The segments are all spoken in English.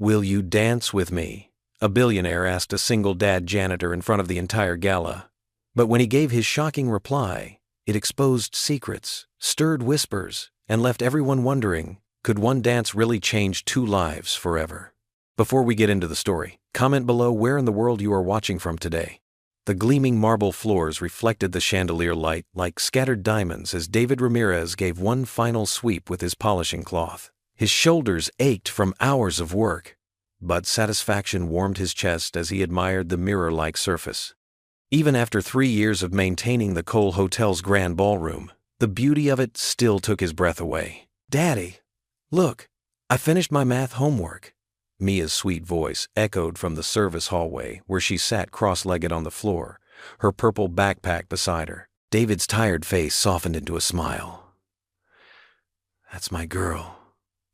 "Will you dance with me?" a billionaire asked a single dad janitor in front of the entire gala. But when he gave his shocking reply, it exposed secrets, stirred whispers, and left everyone wondering, could one dance really change two lives forever? Before we get into the story, comment below where in the world you are watching from today. The gleaming marble floors reflected the chandelier light like scattered diamonds as David Ramirez gave one final sweep with his polishing cloth. His shoulders ached from hours of work, but satisfaction warmed his chest as he admired the mirror-like surface. Even after 3 years of maintaining the Cole Hotel's grand ballroom, the beauty of it still took his breath away. "Daddy, look, I finished my math homework." Mia's sweet voice echoed from the service hallway where she sat cross-legged on the floor, her purple backpack beside her. David's tired face softened into a smile. "That's my girl.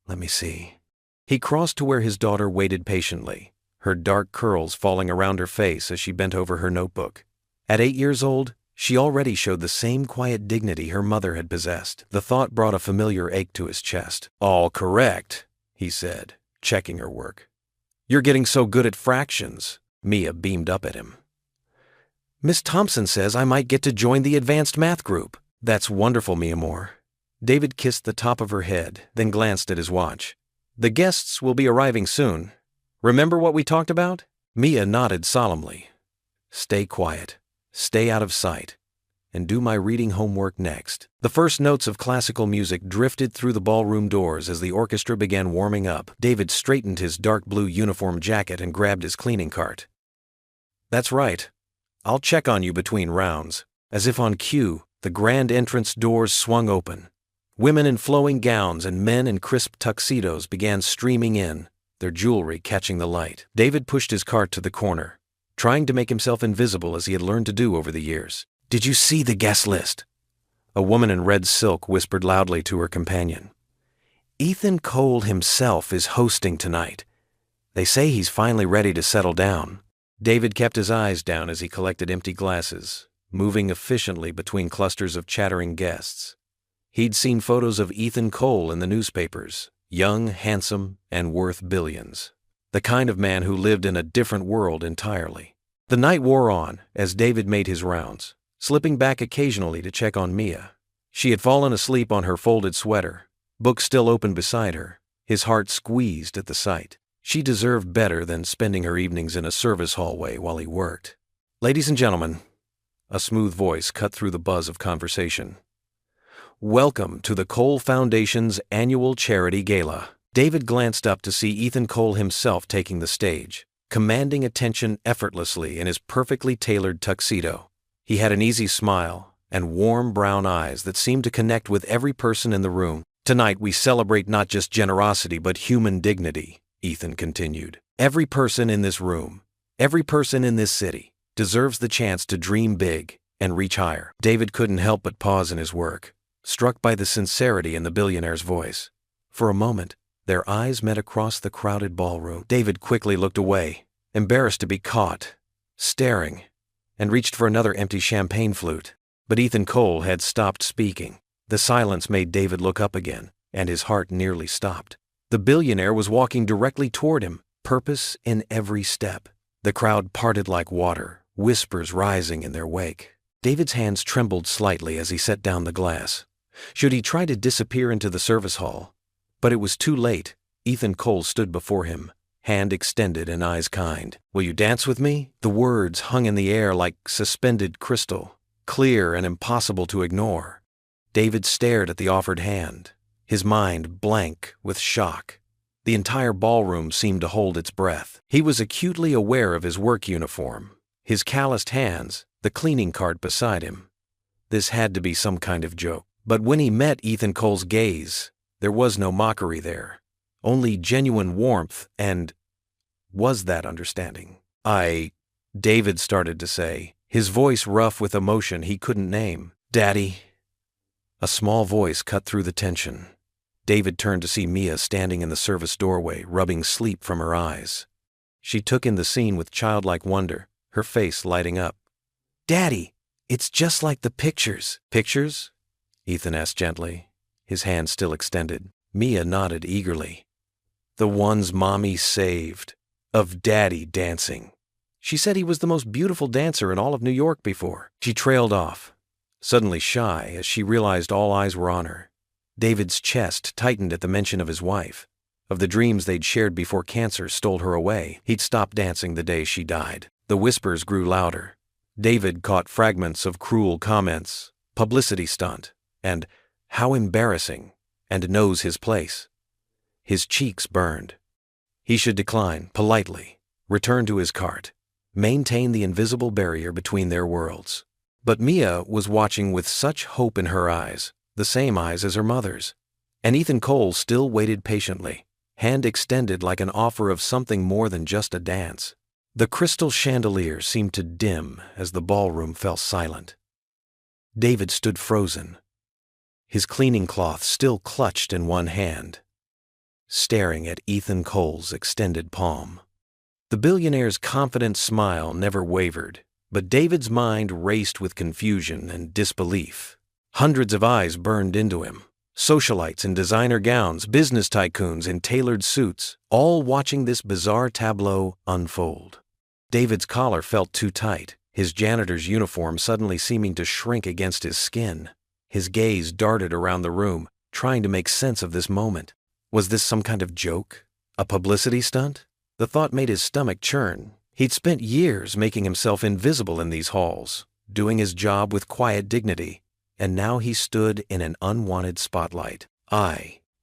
Let me see." He crossed to where his daughter waited patiently, her dark curls falling around her face as she bent over her notebook. At 8 years old, she already showed the same quiet dignity her mother had possessed. The thought brought a familiar ache to his chest. "All correct," he said, checking her work. "You're getting so good at fractions." Mia beamed up at him. "Miss Thompson says I might get to join the advanced math group." "That's wonderful, Mia Moore." David kissed the top of her head, then glanced at his watch. "The guests will be arriving soon. Remember what we talked about?" Mia nodded solemnly. "Stay quiet, stay out of sight, and do my reading homework next." The first notes of classical music drifted through the ballroom doors as the orchestra began warming up. David straightened his dark blue uniform jacket and grabbed his cleaning cart. "That's right. I'll check on you between rounds." As if on cue, the grand entrance doors swung open. Women in flowing gowns and men in crisp tuxedos began streaming in, their jewelry catching the light. David pushed his cart to the corner, trying to make himself invisible as he had learned to do over the years. "Did you see the guest list?" A woman in red silk whispered loudly to her companion. "Ethan Cole himself is hosting tonight. They say he's finally ready to settle down." David kept his eyes down as he collected empty glasses, moving efficiently between clusters of chattering guests. He'd seen photos of Ethan Cole in the newspapers, young, handsome, and worth billions. The kind of man who lived in a different world entirely. The night wore on as David made his rounds, slipping back occasionally to check on Mia. She had fallen asleep on her folded sweater, book still open beside her, his heart squeezed at the sight. She deserved better than spending her evenings in a service hallway while he worked. "Ladies and gentlemen," a smooth voice cut through the buzz of conversation. "Welcome to the Cole Foundation's annual charity gala." David glanced up to see Ethan Cole himself taking the stage, commanding attention effortlessly in his perfectly tailored tuxedo. He had an easy smile and warm brown eyes that seemed to connect with every person in the room. "Tonight we celebrate not just generosity but human dignity," Ethan continued. "Every person in this room, every person in this city, deserves the chance to dream big and reach higher." David couldn't help but pause in his work, struck by the sincerity in the billionaire's voice. For a moment, their eyes met across the crowded ballroom. David quickly looked away, embarrassed to be caught, staring, and reached for another empty champagne flute. But Ethan Cole had stopped speaking. The silence made David look up again, and his heart nearly stopped. The billionaire was walking directly toward him, purpose in every step. The crowd parted like water, whispers rising in their wake. David's hands trembled slightly as he set down the glass. Should he try to disappear into the service hall? But it was too late. Ethan Cole stood before him, hand extended and eyes kind. "Will you dance with me?" The words hung in the air like suspended crystal, clear and impossible to ignore. David stared at the offered hand, his mind blank with shock. The entire ballroom seemed to hold its breath. He was acutely aware of his work uniform, his calloused hands, the cleaning cart beside him. This had to be some kind of joke. But when he met Ethan Cole's gaze, there was no mockery there, only genuine warmth and, was that understanding? David started to say, his voice rough with emotion he couldn't name. "Daddy." A small voice cut through the tension. David turned to see Mia standing in the service doorway, rubbing sleep from her eyes. She took in the scene with childlike wonder, her face lighting up. "Daddy, it's just like the pictures." "Pictures?" Ethan asked gently, his hand still extended. Mia nodded eagerly. The ones Mommy saved. Of Daddy dancing. She said he was the most beautiful dancer in all of New York before. She trailed off, suddenly shy as she realized all eyes were on her. David's chest tightened at the mention of his wife, of the dreams they'd shared before cancer stole her away. He'd stopped dancing the day she died. The whispers grew louder. David caught fragments of cruel comments, publicity stunt, and how embarrassing, and knows his place. His cheeks burned. He should decline, politely, return to his cart, maintain the invisible barrier between their worlds. But Mia was watching with such hope in her eyes, the same eyes as her mother's. And Ethan Cole still waited patiently, hand extended like an offer of something more than just a dance. The crystal chandelier seemed to dim as the ballroom fell silent. David stood frozen, his cleaning cloth still clutched in one hand, staring at Ethan Cole's extended palm. The billionaire's confident smile never wavered, but David's mind raced with confusion and disbelief. Hundreds of eyes burned into him. Socialites in designer gowns, business tycoons in tailored suits, all watching this bizarre tableau unfold. David's collar felt too tight, his janitor's uniform suddenly seeming to shrink against his skin. His gaze darted around the room, trying to make sense of this moment. Was this some kind of joke? A publicity stunt? The thought made his stomach churn. He'd spent years making himself invisible in these halls, doing his job with quiet dignity, and now he stood in an unwanted spotlight.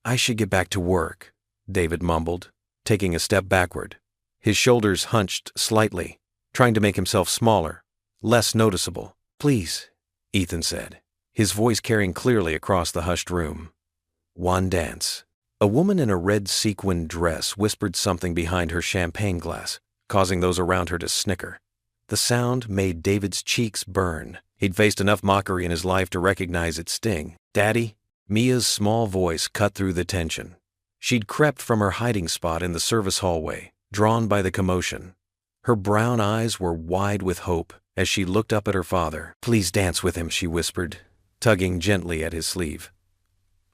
I should get back to work, David mumbled, taking a step backward. His shoulders hunched slightly, trying to make himself smaller, less noticeable. Please, Ethan said, his voice carrying clearly across the hushed room. One dance. A woman in a red sequined dress whispered something behind her champagne glass, causing those around her to snicker. The sound made David's cheeks burn. He'd faced enough mockery in his life to recognize its sting. Daddy? Mia's small voice cut through the tension. She'd crept from her hiding spot in the service hallway, drawn by the commotion. Her brown eyes were wide with hope as she looked up at her father. Please dance with him, she whispered, tugging gently at his sleeve.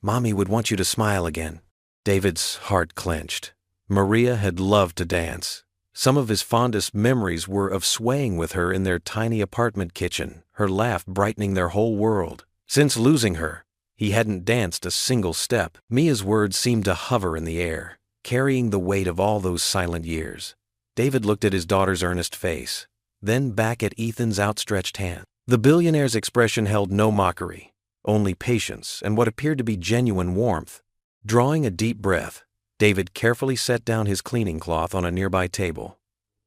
Mommy would want you to smile again. David's heart clenched. Maria had loved to dance. Some of his fondest memories were of swaying with her in their tiny apartment kitchen, her laugh brightening their whole world. Since losing her, he hadn't danced a single step. Mia's words seemed to hover in the air, carrying the weight of all those silent years. David looked at his daughter's earnest face, then back at Ethan's outstretched hand. The billionaire's expression held no mockery, only patience and what appeared to be genuine warmth. Drawing a deep breath, David carefully set down his cleaning cloth on a nearby table.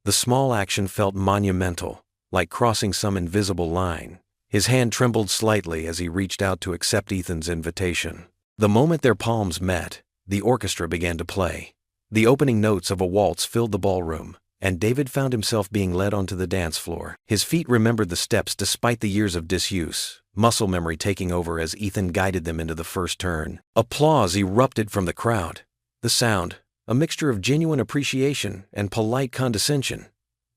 The small action felt monumental, like crossing some invisible line. His hand trembled slightly as he reached out to accept Ethan's invitation. The moment their palms met, the orchestra began to play. The opening notes of a waltz filled the ballroom, and David found himself being led onto the dance floor. His feet remembered the steps despite the years of disuse, muscle memory taking over as Ethan guided them into the first turn. Applause erupted from the crowd. The sound, a mixture of genuine appreciation and polite condescension.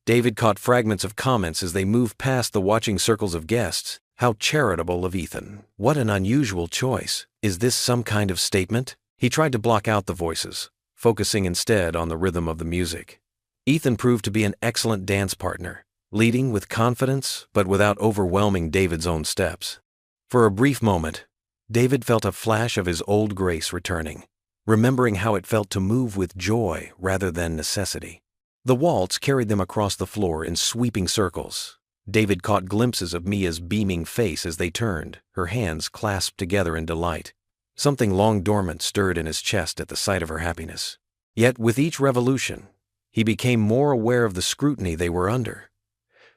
David caught fragments of comments as they moved past the watching circles of guests. How charitable of Ethan. What an unusual choice. Is this some kind of statement? He tried to block out the voices, focusing instead on the rhythm of the music. Ethan proved to be an excellent dance partner, leading with confidence but without overwhelming David's own steps. For a brief moment, David felt a flash of his old grace returning, remembering how it felt to move with joy rather than necessity. The waltz carried them across the floor in sweeping circles. David caught glimpses of Mia's beaming face as they turned, her hands clasped together in delight. Something long dormant stirred in his chest at the sight of her happiness. Yet with each revolution, he became more aware of the scrutiny they were under.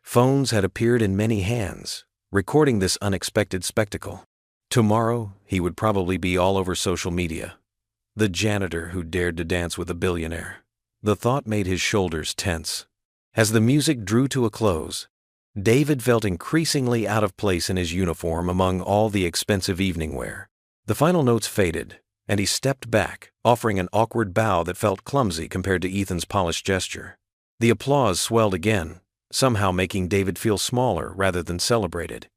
Phones had appeared in many hands, recording this unexpected spectacle. Tomorrow, he would probably be all over social media. The janitor who dared to dance with a billionaire. The thought made his shoulders tense. As the music drew to a close, David felt increasingly out of place in his uniform among all the expensive evening wear. The final notes faded, and he stepped back, offering an awkward bow that felt clumsy compared to Ethan's polished gesture. The applause swelled again, somehow making David feel smaller rather than celebrated.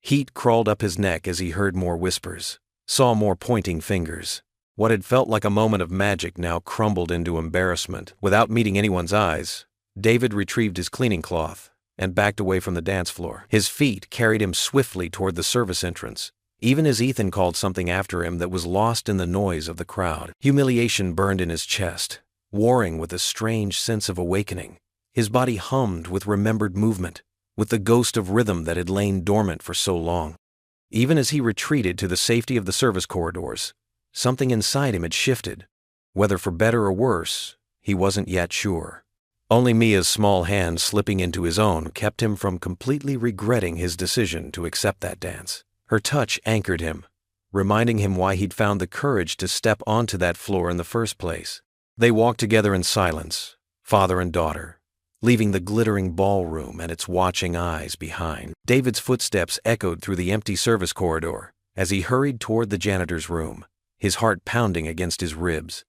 Heat crawled up his neck as he heard more whispers, saw more pointing fingers. What had felt like a moment of magic now crumbled into embarrassment. Without meeting anyone's eyes, David retrieved his cleaning cloth and backed away from the dance floor. His feet carried him swiftly toward the service entrance, even as Ethan called something after him that was lost in the noise of the crowd. Humiliation burned in his chest, warring with a strange sense of awakening. His body hummed with remembered movement, with the ghost of rhythm that had lain dormant for so long. Even as he retreated to the safety of the service corridors, something inside him had shifted. Whether for better or worse, he wasn't yet sure. Only Mia's small hand slipping into his own kept him from completely regretting his decision to accept that dance. Her touch anchored him, reminding him why he'd found the courage to step onto that floor in the first place. They walked together in silence, father and daughter, leaving the glittering ballroom and its watching eyes behind. David's footsteps echoed through the empty service corridor as he hurried toward the janitor's room, his heart pounding against his ribs.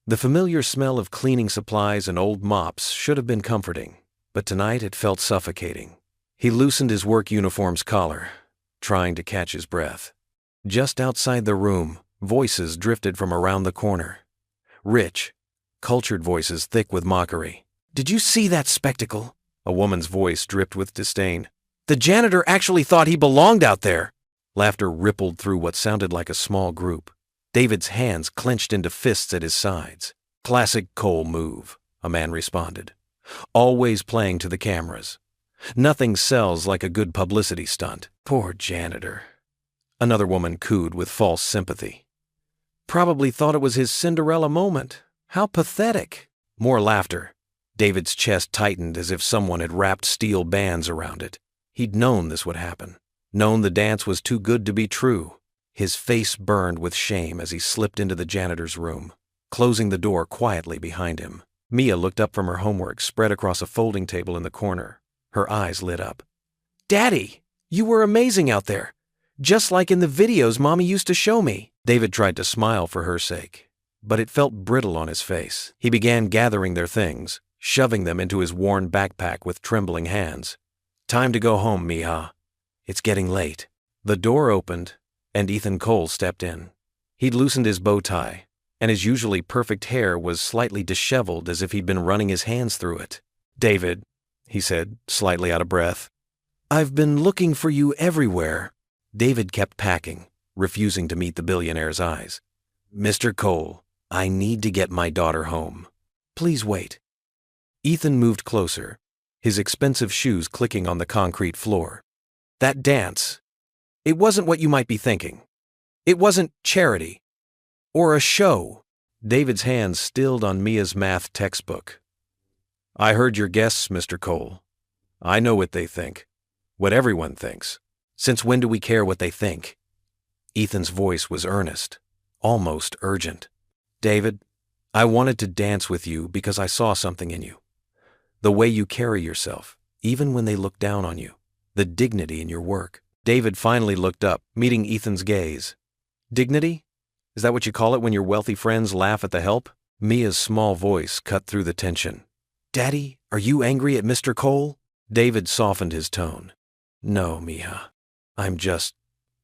The familiar smell of cleaning supplies and old mops should have been comforting, but tonight it felt suffocating. He loosened his work uniform's collar, trying to catch his breath. Just outside the room, voices drifted from around the corner. Rich, cultured voices thick with mockery. "Did you see that spectacle?" A woman's voice dripped with disdain. "The janitor actually thought he belonged out there." Laughter rippled through what sounded like a small group. David's hands clenched into fists at his sides. "Classic Cole move," a man responded. "Always playing to the cameras. Nothing sells like a good publicity stunt." "Poor janitor," another woman cooed with false sympathy. "Probably thought it was his Cinderella moment. How pathetic." More laughter. David's chest tightened as if someone had wrapped steel bands around it. He'd known this would happen, known the dance was too good to be true. His face burned with shame as he slipped into the janitor's room, closing the door quietly behind him. Mia looked up from her homework spread across a folding table in the corner. Her eyes lit up. "Daddy, you were amazing out there. Just like in the videos Mommy used to show me." David tried to smile for her sake, but it felt brittle on his face. He began gathering their things, shoving them into his worn backpack with trembling hands. "Time to go home, Mija. It's getting late." The door opened, and Ethan Cole stepped in. He'd loosened his bow tie, and his usually perfect hair was slightly disheveled as if he'd been running his hands through it. "David," he said, slightly out of breath, "I've been looking for you everywhere." David kept packing, refusing to meet the billionaire's eyes. "Mr. Cole, I need to get my daughter home. Please wait." Ethan moved closer, his expensive shoes clicking on the concrete floor. "That dance, it wasn't what you might be thinking. It wasn't charity. Or a show." David's hands stilled on Mia's math textbook. "I heard your guests, Mr. Cole. I know what they think. What everyone thinks. Since when do we care what they think?" Ethan's voice was earnest, almost urgent. "David, I wanted to dance with you because I saw something in you. The way you carry yourself, even when they look down on you. The dignity in your work." David finally looked up, meeting Ethan's gaze. "Dignity? Is that what you call it when your wealthy friends laugh at the help?" Mia's small voice cut through the tension. "Daddy, are you angry at Mr. Cole?" David softened his tone. "No, Mija. I'm just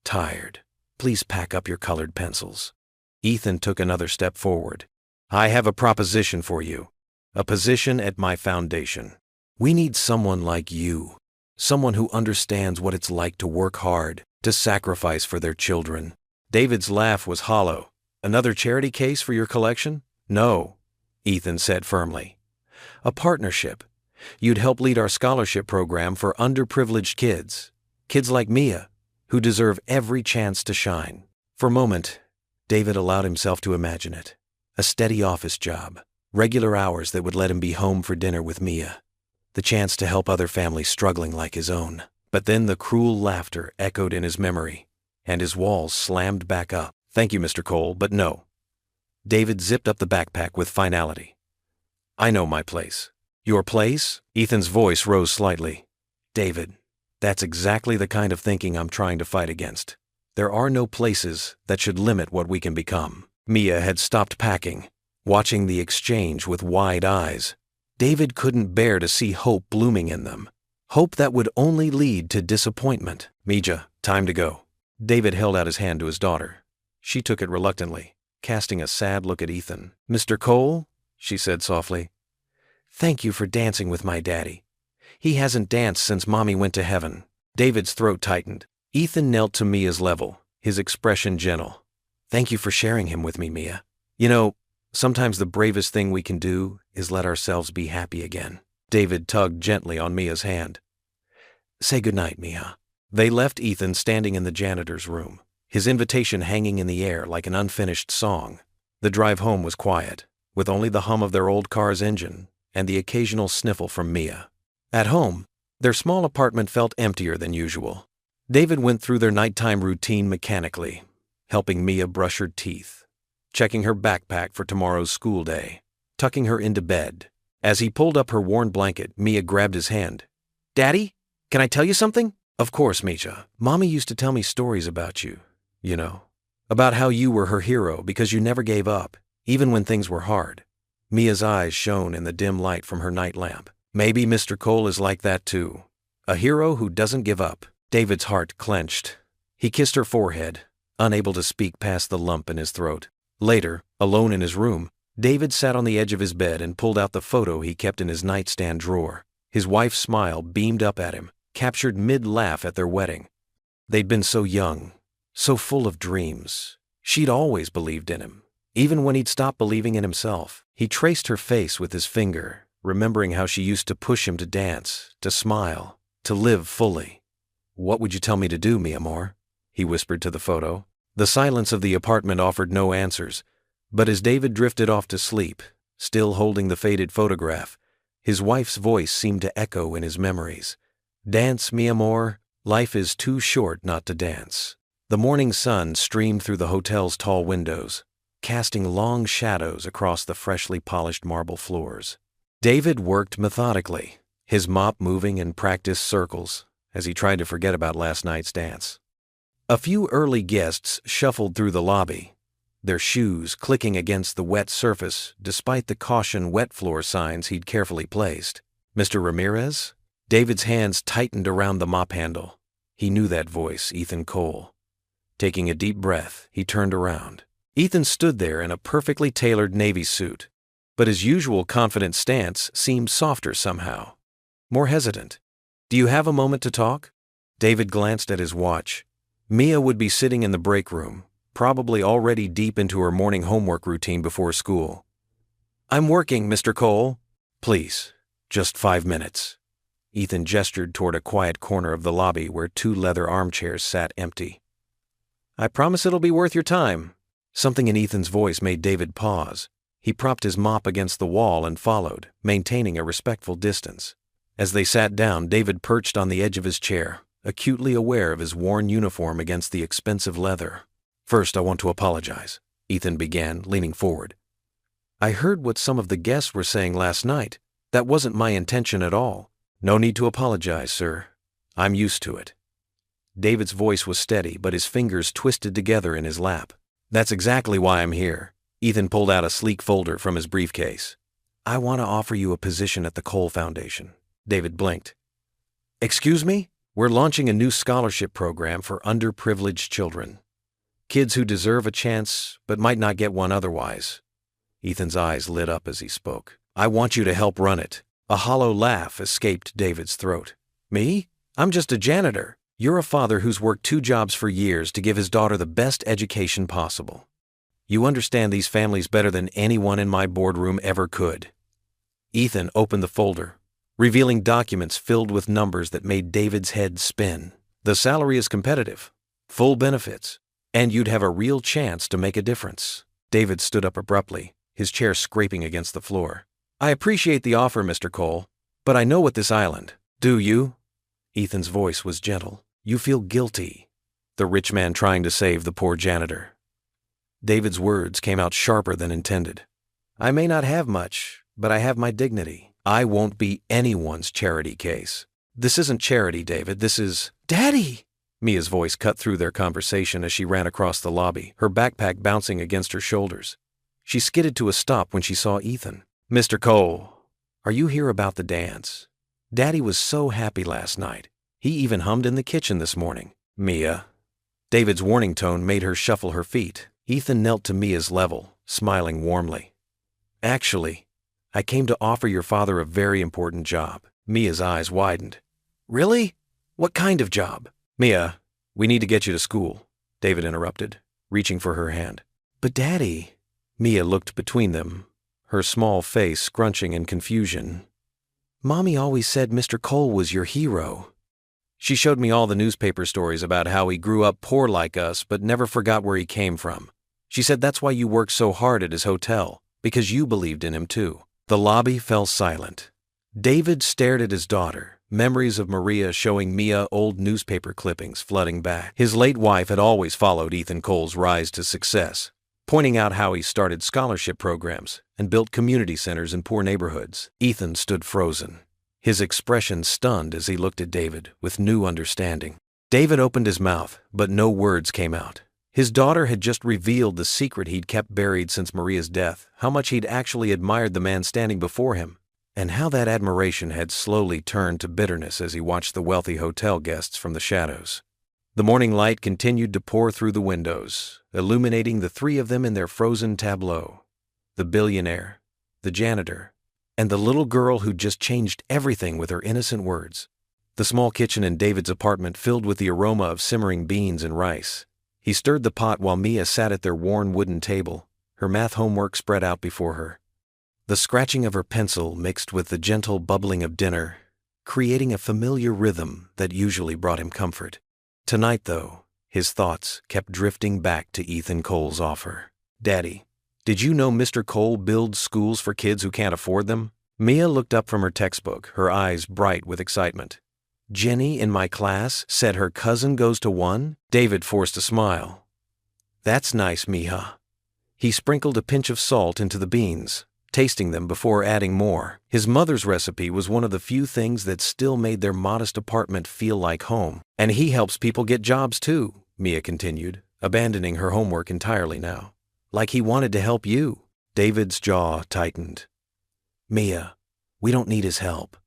tired. Please pack up your colored pencils." Ethan took another step forward. "I have a proposition for you. A position at my foundation. We need someone like you. Someone who understands what it's like to work hard, to sacrifice for their children." David's laugh was hollow. "Another charity case for your collection?" "No," Ethan said firmly. "A partnership. You'd help lead our scholarship program for underprivileged kids. Kids like Mia, who deserve every chance to shine." For a moment, David allowed himself to imagine it. A steady office job, regular hours that would let him be home for dinner with Mia. The chance to help other families struggling like his own. But then the cruel laughter echoed in his memory, and his walls slammed back up. "Thank you, Mr. Cole, but no." David zipped up the backpack with finality. "I know my place." "Your place?" Ethan's voice rose slightly. "David, that's exactly the kind of thinking I'm trying to fight against. There are no places that should limit what we can become." Mia had stopped packing, watching the exchange with wide eyes. David couldn't bear to see hope blooming in them. Hope that would only lead to disappointment. "Mija, time to go." David held out his hand to his daughter. She took it reluctantly. casting a sad look at Ethan. "Mr. Cole," she said softly, "thank you for dancing with my daddy. He hasn't danced since Mommy went to heaven." David's throat tightened. Ethan knelt to Mia's level, his expression gentle. "Thank you for sharing him with me, Mia. You know, sometimes the bravest thing we can do is let ourselves be happy again." David tugged gently on Mia's hand. "Say goodnight, Mia." They left Ethan standing in the janitor's room, his invitation hanging in the air like an unfinished song. The drive home was quiet, with only the hum of their old car's engine and the occasional sniffle from Mia. At home, their small apartment felt emptier than usual. David went through their nighttime routine mechanically, helping Mia brush her teeth, checking her backpack for tomorrow's school day, tucking her into bed. As he pulled up her worn blanket, Mia grabbed his hand. "Daddy, can I tell you something?" "Of course, Misha. Mommy used to tell me stories about you, you know, about how you were her hero because you never gave up, even when things were hard." Mia's eyes shone in the dim light from her night lamp. "Maybe Mr. Cole is like that too. A hero who doesn't give up." David's heart clenched. He kissed her forehead, unable to speak past the lump in his throat. Later, alone in his room, David sat on the edge of his bed and pulled out the photo he kept in his nightstand drawer. His wife's smile beamed up at him, captured mid-laugh at their wedding. They'd been so young, so full of dreams. She'd always believed in him, even when he'd stopped believing in himself. He traced her face with his finger, remembering how she used to push him to dance, to smile, to live fully. "What would you tell me to do, mi amor?" he whispered to the photo. The silence of the apartment offered no answers, but as David drifted off to sleep, still holding the faded photograph, his wife's voice seemed to echo in his memories. "Dance, mi amor. Life is too short not to dance." The morning sun streamed through the hotel's tall windows, casting long shadows across the freshly polished marble floors. David worked methodically, his mop moving in practiced circles as he tried to forget about last night's dance. A few early guests shuffled through the lobby, their shoes clicking against the wet surface despite the caution wet floor signs he'd carefully placed. "Mr. Ramirez?" David's hands tightened around the mop handle. He knew that voice, Ethan Cole. Taking a deep breath, he turned around. Ethan stood there in a perfectly tailored Navy suit, but his usual confident stance seemed softer somehow, more hesitant. "Do you have a moment to talk?" David glanced at his watch. Mia would be sitting in the break room, probably already deep into her morning homework routine before school. "I'm working, Mr. Cole." "Please, just 5 minutes." Ethan gestured toward a quiet corner of the lobby where 2 leather armchairs sat empty. "I promise it'll be worth your time." Something in Ethan's voice made David pause. He propped his mop against the wall and followed, maintaining a respectful distance. As they sat down, David perched on the edge of his chair, acutely aware of his worn uniform against the expensive leather. "First, I want to apologize," Ethan began, leaning forward. "I heard what some of the guests were saying last night. That wasn't my intention at all." "No need to apologize, sir. I'm used to it." David's voice was steady, but his fingers twisted together in his lap. "That's exactly why I'm here." Ethan pulled out a sleek folder from his briefcase. "I want to offer you a position at the Cole Foundation." David blinked. "Excuse me? We're launching a new scholarship program for underprivileged children. Kids who deserve a chance but might not get one otherwise." Ethan's eyes lit up as he spoke. "I want you to help run it." A hollow laugh escaped David's throat. "Me? I'm just a janitor. You're a father who's worked 2 jobs for years to give his daughter the best education possible. You understand these families better than anyone in my boardroom ever could." Ethan opened the folder, revealing documents filled with numbers that made David's head spin. "The salary is competitive, full benefits, and you'd have a real chance to make a difference." David stood up abruptly, his chair scraping against the floor. "I appreciate the offer, Mr. Cole, but I know what this island—" "Do you?" Ethan's voice was gentle. "You feel guilty." The rich man trying to save the poor janitor. David's words came out sharper than intended. "I may not have much, but I have my dignity. I won't be anyone's charity case." "This isn't charity, David. This is—" "Daddy!" Mia's voice cut through their conversation as she ran across the lobby, her backpack bouncing against her shoulders. She skidded to a stop when she saw Ethan. "Mr. Cole, are you here about the dance? Daddy was so happy last night. He even hummed in the kitchen this morning." "Mia." David's warning tone made her shuffle her feet, Ethan knelt to Mia's level, smiling warmly. Actually, I came to offer your father a very important job. Mia's eyes widened. Really? What kind of job? Mia, we need to get you to school, David interrupted, reaching for her hand. But Daddy, Mia looked between them, her small face scrunching in confusion. Mommy always said Mr. Cole was your hero. She showed me all the newspaper stories about how he grew up poor like us but never forgot where he came from. She said that's why you worked so hard at his hotel, because you believed in him too. The lobby fell silent. David stared at his daughter, memories of Maria showing Mia old newspaper clippings flooding back. His late wife had always followed Ethan Cole's rise to success, pointing out how he started scholarship programs and built community centers in poor neighborhoods. Ethan stood frozen, his expression stunned as he looked at David with new understanding. David opened his mouth, but no words came out. His daughter had just revealed the secret he'd kept buried since Maria's death, how much he'd actually admired the man standing before him, and how that admiration had slowly turned to bitterness as he watched the wealthy hotel guests from the shadows. The morning light continued to pour through the windows, illuminating the three of them in their frozen tableau: the billionaire, the janitor, and the little girl who'd just changed everything with her innocent words. The small kitchen in David's apartment filled with the aroma of simmering beans and rice. He stirred the pot while Mia sat at their worn wooden table, her math homework spread out before her. The scratching of her pencil mixed with the gentle bubbling of dinner, creating a familiar rhythm that usually brought him comfort. Tonight, though, his thoughts kept drifting back to Ethan Cole's offer. Daddy, did you know Mr. Cole builds schools for kids who can't afford them? Mia looked up from her textbook, her eyes bright with excitement. Jenny in my class said her cousin goes to one? David forced a smile. That's nice, Mija. He sprinkled a pinch of salt into the beans, tasting them before adding more. His mother's recipe was one of the few things that still made their modest apartment feel like home. And he helps people get jobs too, Mia continued, abandoning her homework entirely now. Like he wanted to help you. David's jaw tightened. Mia, we don't need his help.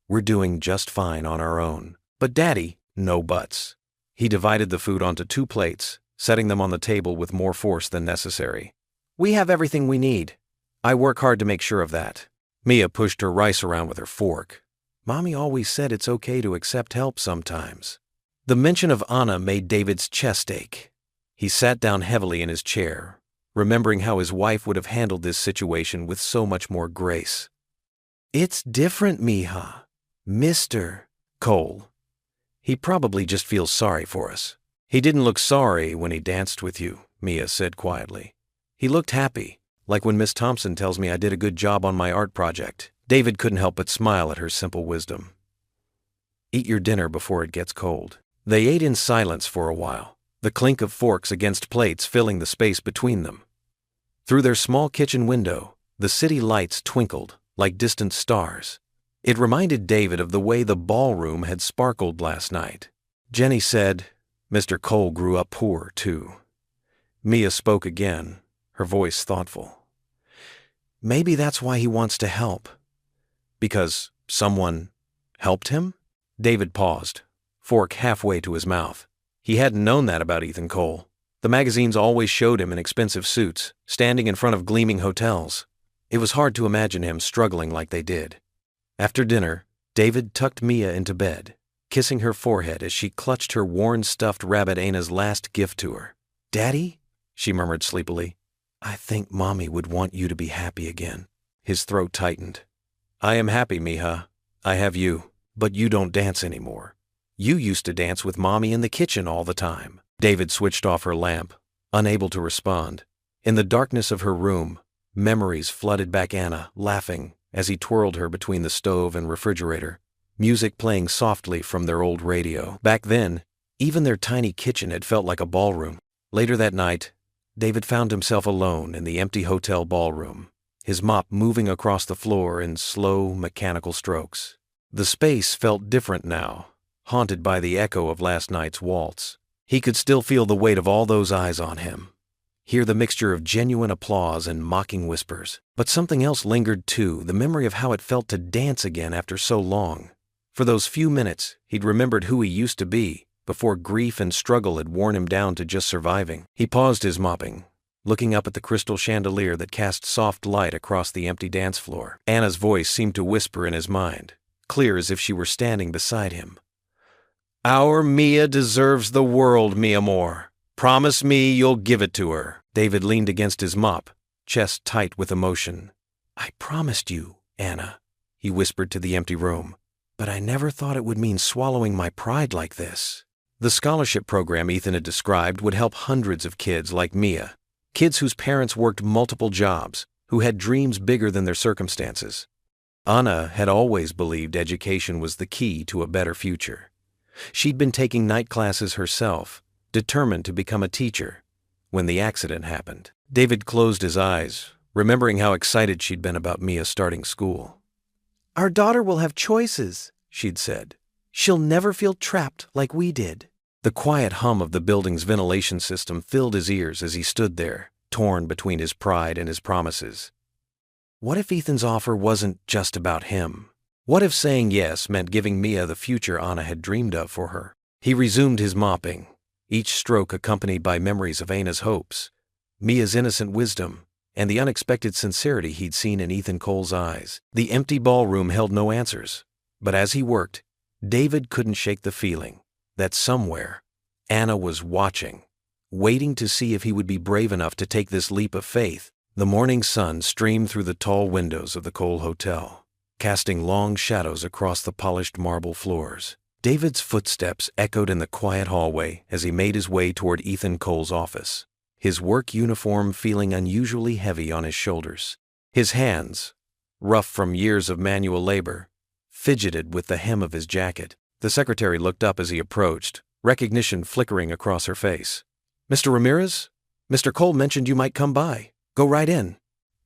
We're doing just fine on our own. But Daddy, no buts. He divided the food onto 2 plates, setting them on the table with more force than necessary. We have everything we need. I work hard to make sure of that. Mia pushed her rice around with her fork. Mommy always said it's okay to accept help sometimes. The mention of Anna made David's chest ache. He sat down heavily in his chair, remembering how his wife would have handled this situation with so much more grace. It's different, Mija. Mr. Cole. He probably just feels sorry for us. He didn't look sorry when he danced with you, Mia said quietly. He looked happy, like when Miss Thompson tells me I did a good job on my art project. David couldn't help but smile at her simple wisdom. Eat your dinner before it gets cold. They ate in silence for a while, the clink of forks against plates filling the space between them. Through their small kitchen window, the city lights twinkled like distant stars. It reminded David of the way the ballroom had sparkled last night. Jenny said, Mr. Cole grew up poor, too. Mia spoke again, her voice thoughtful. Maybe that's why he wants to help. Because someone helped him? David paused, fork halfway to his mouth. He hadn't known that about Ethan Cole. The magazines always showed him in expensive suits, standing in front of gleaming hotels. It was hard to imagine him struggling like they did. After dinner, David tucked Mia into bed, kissing her forehead as she clutched her worn stuffed rabbit Ana's last gift to her. Daddy, she murmured sleepily, I think Mommy would want you to be happy again. His throat tightened. I am happy, Mija. I have you. But you don't dance anymore. You used to dance with Mommy in the kitchen all the time. David switched off her lamp, unable to respond. In the darkness of her room, memories flooded back Anna, laughing, as he twirled her between the stove and refrigerator, music playing softly from their old radio. Back then, even their tiny kitchen had felt like a ballroom. Later that night, David found himself alone in the empty hotel ballroom, his mop moving across the floor in slow, mechanical strokes. The space felt different now, haunted by the echo of last night's waltz. He could still feel the weight of all those eyes on him, hear the mixture of genuine applause and mocking whispers. But something else lingered too, the memory of how it felt to dance again after so long. For those few minutes, he'd remembered who he used to be, before grief and struggle had worn him down to just surviving. He paused his mopping, looking up at the crystal chandelier that cast soft light across the empty dance floor. Anna's voice seemed to whisper in his mind, clear as if she were standing beside him. "Our Mia deserves the world, mi amor. Promise me you'll give it to her." David leaned against his mop, chest tight with emotion. "I promised you, Anna," he whispered to the empty room, "but I never thought it would mean swallowing my pride like this." The scholarship program Ethan had described would help hundreds of kids like Mia, kids whose parents worked multiple jobs, who had dreams bigger than their circumstances. Anna had always believed education was the key to a better future. She'd been taking night classes herself, determined to become a teacher, when the accident happened. David closed his eyes, remembering how excited she'd been about Mia starting school. "Our daughter will have choices," she'd said. "She'll never feel trapped like we did." The quiet hum of the building's ventilation system filled his ears as he stood there, torn between his pride and his promises. What if Ethan's offer wasn't just about him? What if saying yes meant giving Mia the future Anna had dreamed of for her? He resumed his mopping, each stroke accompanied by memories of Anna's hopes, Mia's innocent wisdom, and the unexpected sincerity he'd seen in Ethan Cole's eyes. The empty ballroom held no answers, but as he worked, David couldn't shake the feeling that somewhere Anna was watching, waiting to see if he would be brave enough to take this leap of faith. The morning sun streamed through the tall windows of the Cole Hotel, casting long shadows across the polished marble floors. David's footsteps echoed in the quiet hallway as he made his way toward Ethan Cole's office, his work uniform feeling unusually heavy on his shoulders. His hands, rough from years of manual labor, fidgeted with the hem of his jacket. The secretary looked up as he approached, recognition flickering across her face. "Mr. Ramirez? Mr. Cole mentioned you might come by. Go right in."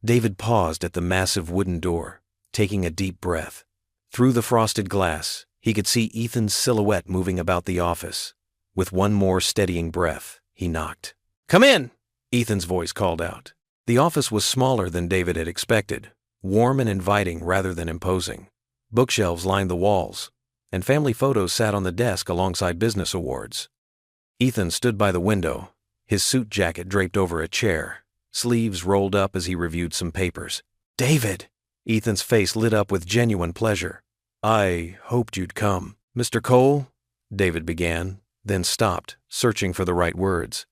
David paused at the massive wooden door, taking a deep breath. Through the frosted glass, he could see Ethan's silhouette moving about the office. With one more steadying breath, he knocked. "Come in," Ethan's voice called out. The office was smaller than David had expected, warm and inviting rather than imposing. Bookshelves lined the walls, and family photos sat on the desk alongside business awards. Ethan stood by the window, his suit jacket draped over a chair, sleeves rolled up as he reviewed some papers. "David!" Ethan's face lit up with genuine pleasure. "I hoped you'd come." "Mr. Cole," David began, then stopped, searching for the right words.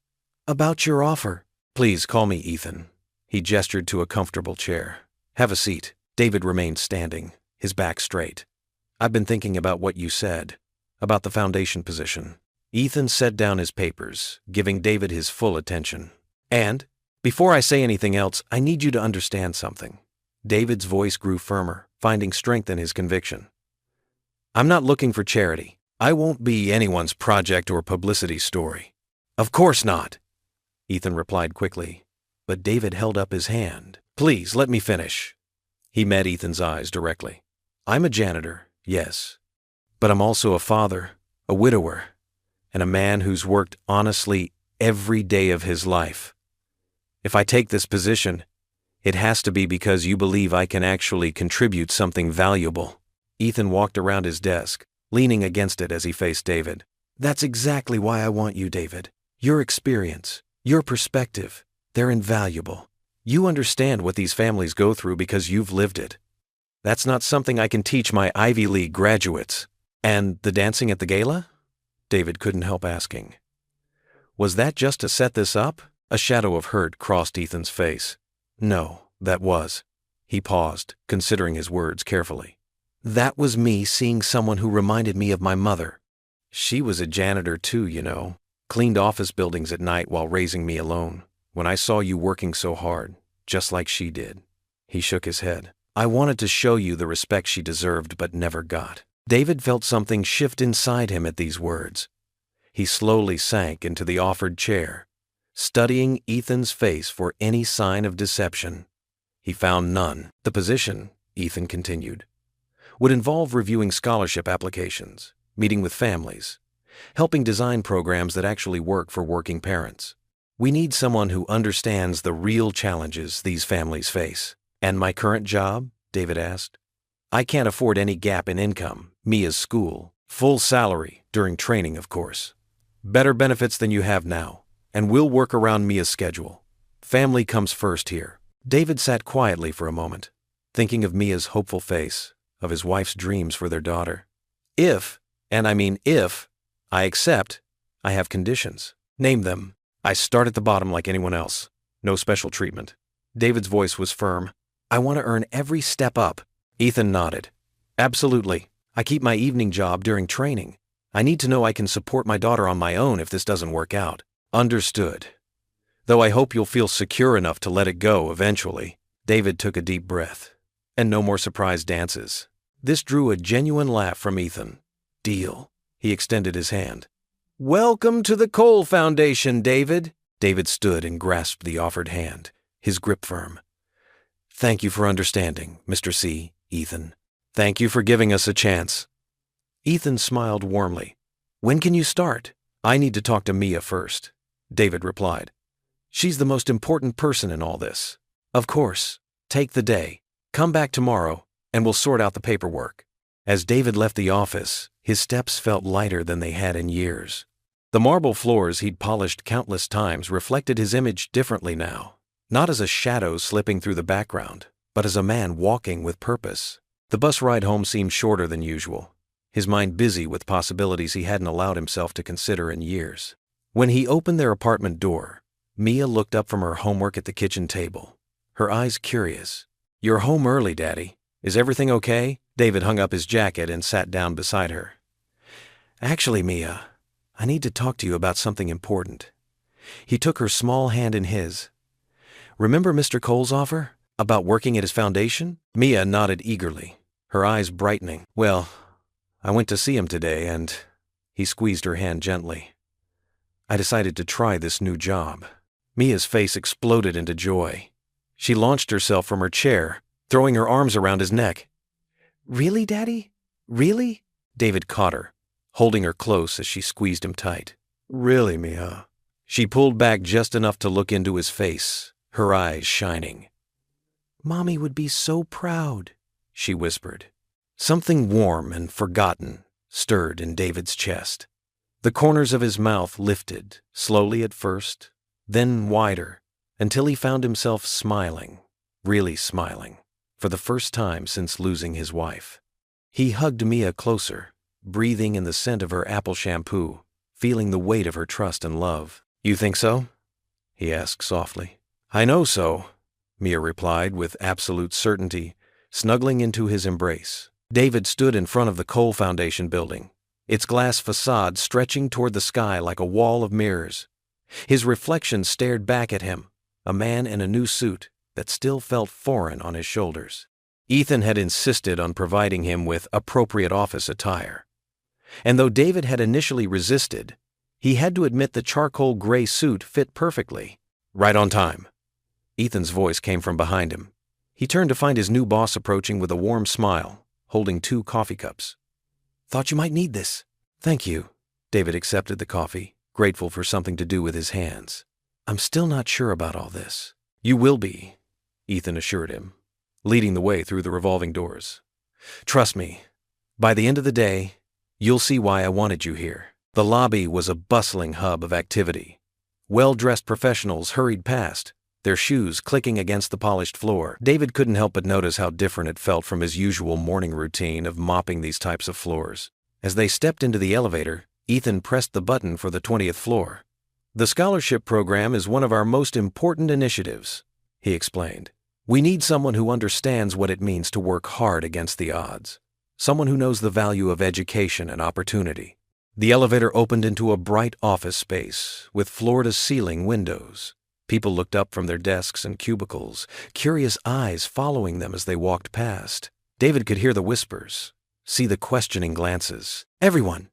"About your offer." "Please call me Ethan." He gestured to a comfortable chair. "Have a seat." David remained standing, his back straight. "I've been thinking about what you said, about the foundation position." Ethan set down his papers, giving David his full attention. "And, before I say anything else, I need you to understand something." David's voice grew firmer, finding strength in his conviction. "I'm not looking for charity. I won't be anyone's project or publicity story." "Of course not," Ethan replied quickly, but David held up his hand. "Please, let me finish." He met Ethan's eyes directly. "I'm a janitor, yes, but I'm also a father, a widower, and a man who's worked honestly every day of his life. If I take this position, it has to be because you believe I can actually contribute something valuable." Ethan walked around his desk, leaning against it as he faced David. "That's exactly why I want you, David. Your experience, your perspective, they're invaluable. You understand what these families go through because you've lived it. That's not something I can teach my Ivy League graduates." "And the dancing at the gala?" David couldn't help asking. "Was that just to set this up?" A shadow of hurt crossed Ethan's face. "No, that was." He paused, considering his words carefully. "That was me seeing someone who reminded me of my mother. She was a janitor too, you know. Cleaned office buildings at night while raising me alone. When I saw you working so hard, just like she did." He shook his head. "I wanted to show you the respect she deserved but never got." David felt something shift inside him at these words. He slowly sank into the offered chair, studying Ethan's face for any sign of deception. He found none. "The position," Ethan continued, "would involve reviewing scholarship applications, meeting with families, helping design programs that actually work for working parents. We need someone who understands the real challenges these families face." "And my current job?" David asked. "I can't afford any gap in income. Mia's school, full salary, during training, of course. Better benefits than you have now, and we'll work around Mia's schedule. Family comes first here. David sat quietly for a moment, thinking of Mia's hopeful face, of his wife's dreams for their daughter. If, and I mean if, I accept, I have conditions. Name them. I start at the bottom like anyone else. No special treatment. David's voice was firm. I want to earn every step up. Ethan nodded. Absolutely. I keep my evening job during training. I need to know I can support my daughter on my own if this doesn't work out. Understood. Though I hope you'll feel secure enough to let it go eventually. David took a deep breath. And no more surprise dances. This drew a genuine laugh from Ethan. Deal. He extended his hand. Welcome to the Cole Foundation, David. David stood and grasped the offered hand, his grip firm. Thank you for understanding, Mr. C, Ethan. Thank you for giving us a chance. Ethan smiled warmly. When can you start? I need to talk to Mia first, David replied. She's the most important person in all this. Of course. Take the day. Come back tomorrow, and we'll sort out the paperwork. As David left the office, his steps felt lighter than they had in years. The marble floors he'd polished countless times reflected his image differently now, not as a shadow slipping through the background, but as a man walking with purpose. The bus ride home seemed shorter than usual, his mind busy with possibilities he hadn't allowed himself to consider in years. When he opened their apartment door, Mia looked up from her homework at the kitchen table, her eyes curious. You're home early, Daddy. Is everything okay? David hung up his jacket and sat down beside her. Actually, Mia, I need to talk to you about something important. He took her small hand in his. Remember Mr. Cole's offer? About working at his foundation? Mia nodded eagerly, her eyes brightening. Well, I went to see him today and he squeezed her hand gently. I decided to try this new job. Mia's face exploded into joy. She launched herself from her chair, throwing her arms around his neck. Really, Daddy? Really? David caught her, holding her close as she squeezed him tight. Really, Mia. She pulled back just enough to look into his face, her eyes shining. Mommy would be so proud, she whispered. Something warm and forgotten stirred in David's chest. The corners of his mouth lifted, slowly at first, then wider, until he found himself smiling, really smiling, for the first time since losing his wife. He hugged Mia closer, breathing in the scent of her apple shampoo, feeling the weight of her trust and love. You think so? He asked softly. I know so, Mia replied with absolute certainty, snuggling into his embrace. David stood in front of the Cole Foundation building, its glass facade stretching toward the sky like a wall of mirrors. His reflection stared back at him, a man in a new suit that still felt foreign on his shoulders. Ethan had insisted on providing him with appropriate office attire. And though David had initially resisted, he had to admit the charcoal gray suit fit perfectly. Right on time. Ethan's voice came from behind him. He turned to find his new boss approaching with a warm smile, holding 2 coffee cups. Thought you might need this. Thank you. David accepted the coffee, grateful for something to do with his hands. I'm still not sure about all this. You will be, Ethan assured him, leading the way through the revolving doors. Trust me, by the end of the day, you'll see why I wanted you here. The lobby was a bustling hub of activity. Well-dressed professionals hurried past, their shoes clicking against the polished floor. David couldn't help but notice how different it felt from his usual morning routine of mopping these types of floors. As they stepped into the elevator, Ethan pressed the button for the 20th floor. The scholarship program is one of our most important initiatives, he explained. We need someone who understands what it means to work hard against the odds. Someone who knows the value of education and opportunity. The elevator opened into a bright office space with floor-to-ceiling windows. People looked up from their desks and cubicles, curious eyes following them as they walked past. David could hear the whispers, see the questioning glances. Everyone,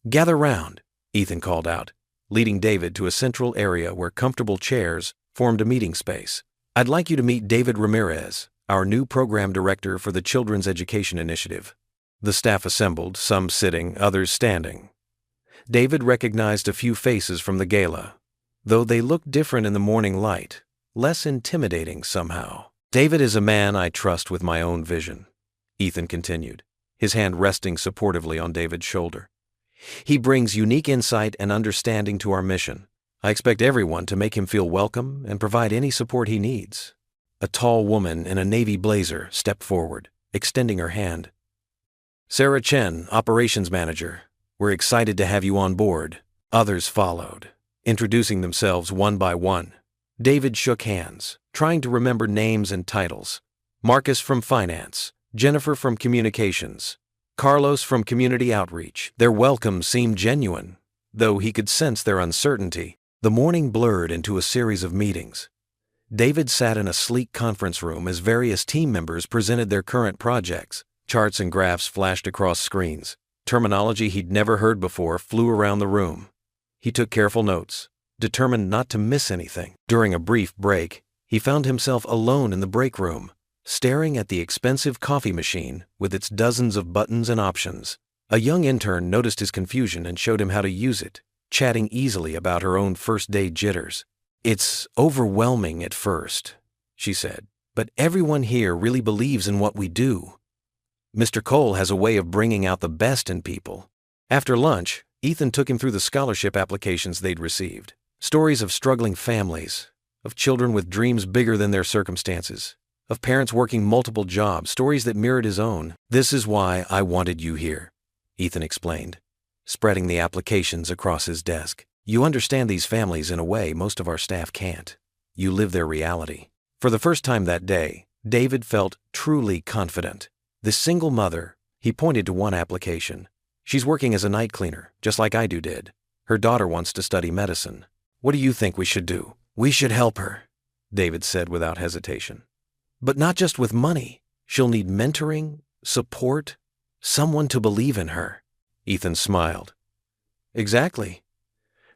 gather round, Ethan called out, leading David to a central area where comfortable chairs formed a meeting space. I'd like you to meet David Ramirez, our new program director for the Children's Education Initiative. The staff assembled, some sitting, others standing. David recognized a few faces from the gala, though they looked different in the morning light, less intimidating somehow. David is a man I trust with my own vision, Ethan continued, his hand resting supportively on David's shoulder. He brings unique insight and understanding to our mission. I expect everyone to make him feel welcome and provide any support he needs." A tall woman in a navy blazer stepped forward, extending her hand. "Sarah Chen, Operations Manager. We're excited to have you on board." Others followed, introducing themselves one by one. David shook hands, trying to remember names and titles. Marcus from Finance, Jennifer from Communications, Carlos from Community Outreach. Their welcome seemed genuine, though he could sense their uncertainty. The morning blurred into a series of meetings. David sat in a sleek conference room as various team members presented their current projects. Charts and graphs flashed across screens. Terminology he'd never heard before flew around the room. He took careful notes, determined not to miss anything. During a brief break, he found himself alone in the break room, staring at the expensive coffee machine with its dozens of buttons and options. A young intern noticed his confusion and showed him how to use it, chatting easily about her own first-day jitters. "It's overwhelming at first," she said, "but everyone here really believes in what we do. Mr. Cole has a way of bringing out the best in people." After lunch, Ethan took him through the scholarship applications they'd received. Stories of struggling families, of children with dreams bigger than their circumstances, of parents working multiple jobs, stories that mirrored his own. "This is why I wanted you here," Ethan explained, spreading the applications across his desk. "You understand these families in a way most of our staff can't. You live their reality." For the first time that day, David felt truly confident. This single mother, he pointed to one application. "She's working as a night cleaner, just like I did. Her daughter wants to study medicine. What do you think we should do?" "We should help her," David said without hesitation. "But not just with money. She'll need mentoring, support, someone to believe in her." Ethan smiled. "Exactly.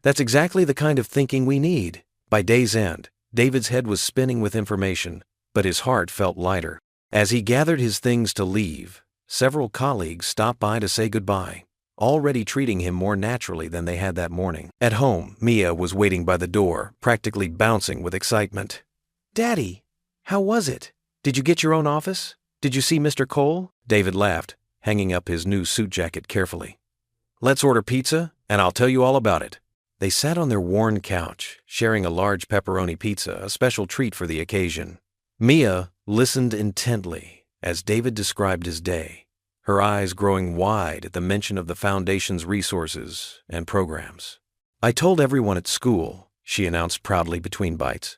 That's exactly the kind of thinking we need." By day's end, David's head was spinning with information, but his heart felt lighter. As he gathered his things to leave, several colleagues stopped by to say goodbye, already treating him more naturally than they had that morning. At home, Mia was waiting by the door, practically bouncing with excitement. "Daddy, how was it? Did you get your own office? Did you see Mr. Cole?" David laughed, hanging up his new suit jacket carefully. "Let's order pizza, and I'll tell you all about it." They sat on their worn couch, sharing a large pepperoni pizza, a special treat for the occasion. Mia listened intently as David described his day, her eyes growing wide at the mention of the Foundation's resources and programs. "I told everyone at school," she announced proudly between bites.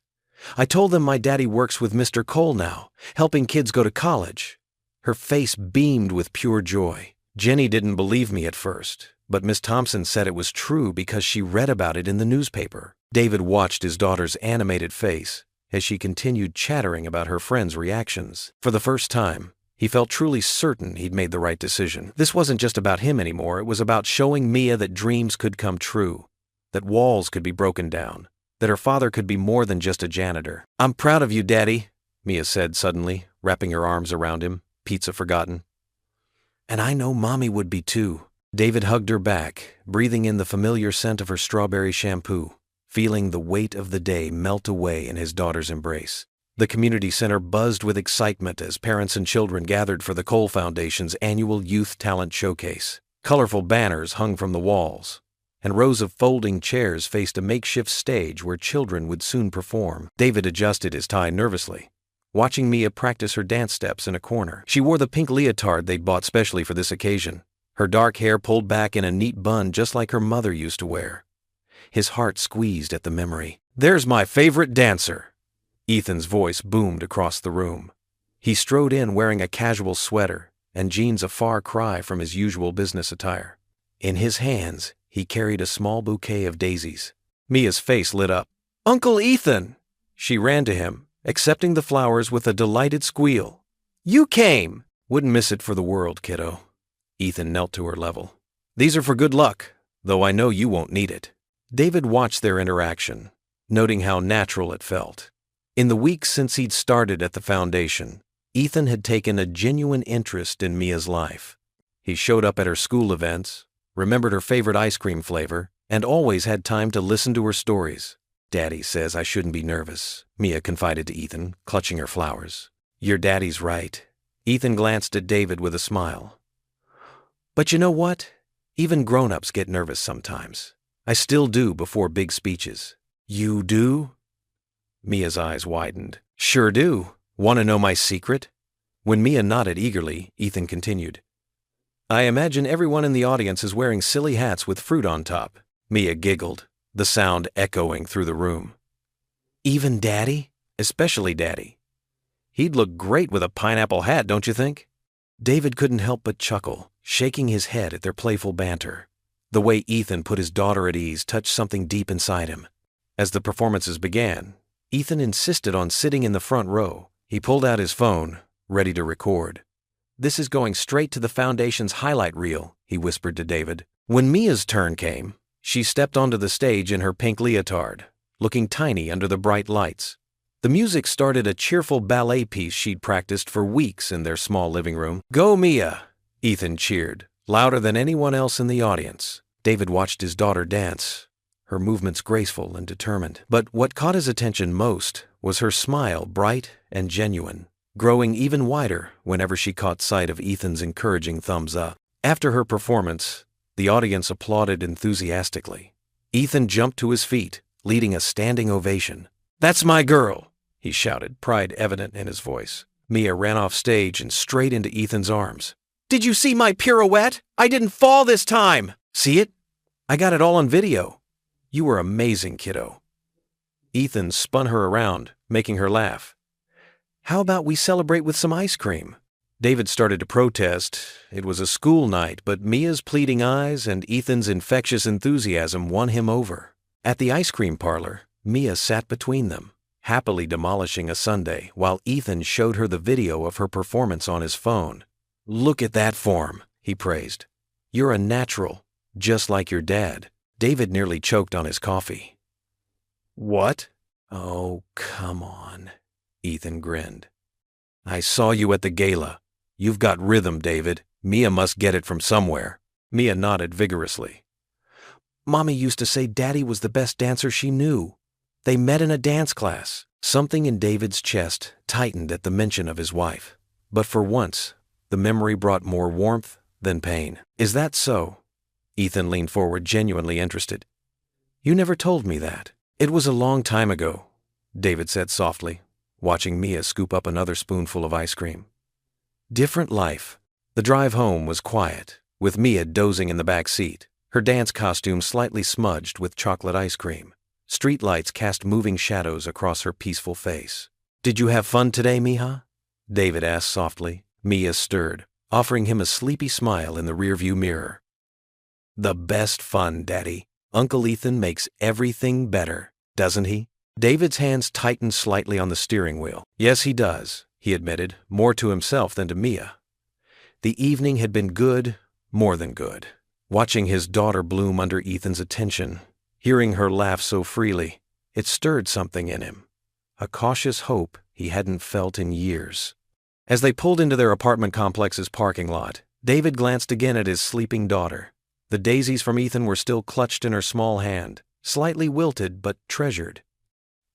"I told them my daddy works with Mr. Cole now, helping kids go to college." Her face beamed with pure joy. "Jenny didn't believe me at first, but Miss Thompson said it was true because she read about it in the newspaper." David watched his daughter's animated face as she continued chattering about her friends' reactions. For the first time, he felt truly certain he'd made the right decision. This wasn't just about him anymore. It was about showing Mia that dreams could come true, that walls could be broken down, that her father could be more than just a janitor. "I'm proud of you, Daddy," Mia said suddenly, wrapping her arms around him, pizza forgotten. "And I know Mommy would be too." David hugged her back, breathing in the familiar scent of her strawberry shampoo, feeling the weight of the day melt away in his daughter's embrace. The community center buzzed with excitement as parents and children gathered for the Cole Foundation's annual Youth Talent Showcase. Colorful banners hung from the walls, and rows of folding chairs faced a makeshift stage where children would soon perform. David adjusted his tie nervously, watching Mia practice her dance steps in a corner. She wore the pink leotard they'd bought specially for this occasion, her dark hair pulled back in a neat bun just like her mother used to wear. His heart squeezed at the memory. "There's my favorite dancer!" Ethan's voice boomed across the room. He strode in wearing a casual sweater and jeans a far cry from his usual business attire. In his hands, he carried a small bouquet of daisies. Mia's face lit up. "Uncle Ethan!" She ran to him, accepting the flowers with a delighted squeal. "You came!" "Wouldn't miss it for the world, kiddo." Ethan knelt to her level. "These are for good luck, though I know you won't need it." David watched their interaction, noting how natural it felt. In the weeks since he'd started at the foundation, Ethan had taken a genuine interest in Mia's life. He showed up at her school events, remembered her favorite ice cream flavor, and always had time to listen to her stories. "Daddy says I shouldn't be nervous," Mia confided to Ethan, clutching her flowers. "Your daddy's right." Ethan glanced at David with a smile. "But you know what? Even grown-ups get nervous sometimes. I still do before big speeches. You do? Mia's eyes widened. Sure do. Want to know my secret? When Mia nodded eagerly, Ethan continued. I imagine everyone in the audience is wearing silly hats with fruit on top. Mia giggled, the sound echoing through the room. Even Daddy? Especially Daddy. He'd look great with a pineapple hat, don't you think? David couldn't help but chuckle, shaking his head at their playful banter. The way Ethan put his daughter at ease touched something deep inside him. As the performances began, Ethan insisted on sitting in the front row. He pulled out his phone, ready to record. This is going straight to the Foundation's highlight reel, he whispered to David. When Mia's turn came, she stepped onto the stage in her pink leotard, looking tiny under the bright lights. The music started a cheerful ballet piece she'd practiced for weeks in their small living room. Go, Mia! Ethan cheered, louder than anyone else in the audience. David watched his daughter dance, her movements graceful and determined. But what caught his attention most was her smile, bright and genuine, growing even wider whenever she caught sight of Ethan's encouraging thumbs up. After her performance, the audience applauded enthusiastically. Ethan jumped to his feet, leading a standing ovation. That's my girl! He shouted, pride evident in his voice. Mia ran off stage and straight into Ethan's arms. Did you see my pirouette? I didn't fall this time! See it? I got it all on video. You were amazing, kiddo. Ethan spun her around, making her laugh. How about we celebrate with some ice cream? David started to protest. It was a school night, but Mia's pleading eyes and Ethan's infectious enthusiasm won him over. At the ice cream parlor, Mia sat between them, happily demolishing a sundae while Ethan showed her the video of her performance on his phone. Look at that form, he praised. You're a natural, just like your dad. David nearly choked on his coffee. What? Oh, come on, Ethan grinned. I saw you at the gala. You've got rhythm, David. Mia must get it from somewhere. Mia nodded vigorously. Mommy used to say Daddy was the best dancer she knew. They met in a dance class. Something in David's chest tightened at the mention of his wife. But for once, the memory brought more warmth than pain. Is that so? Ethan leaned forward, genuinely interested. You never told me that. It was a long time ago, David said softly, watching Mia scoop up another spoonful of ice cream. Different life. The drive home was quiet, with Mia dozing in the back seat, her dance costume slightly smudged with chocolate ice cream. Streetlights cast moving shadows across her peaceful face. Did you have fun today, Mija? David asked softly. Mia stirred, offering him a sleepy smile in the rearview mirror. The best fun, Daddy. Uncle Ethan makes everything better, doesn't he? David's hands tightened slightly on the steering wheel. Yes, he does, he admitted, more to himself than to Mia. The evening had been good, more than good. Watching his daughter bloom under Ethan's attention, hearing her laugh so freely, it stirred something in him, a cautious hope he hadn't felt in years. As they pulled into their apartment complex's parking lot, David glanced again at his sleeping daughter. The daisies from Ethan were still clutched in her small hand, slightly wilted but treasured.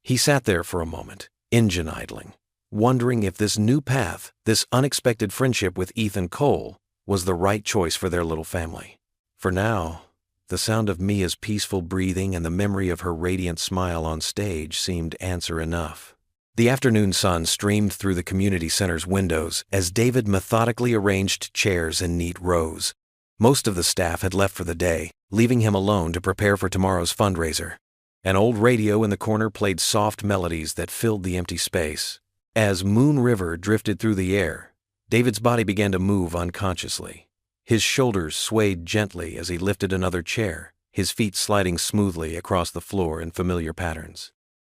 He sat there for a moment, engine idling, wondering if this new path, this unexpected friendship with Ethan Cole, was the right choice for their little family. For now, the sound of Mia's peaceful breathing and the memory of her radiant smile on stage seemed answer enough. The afternoon sun streamed through the community center's windows as David methodically arranged chairs in neat rows. Most of the staff had left for the day, leaving him alone to prepare for tomorrow's fundraiser. An old radio in the corner played soft melodies that filled the empty space. As Moon River drifted through the air, David's body began to move unconsciously. His shoulders swayed gently as he lifted another chair, his feet sliding smoothly across the floor in familiar patterns.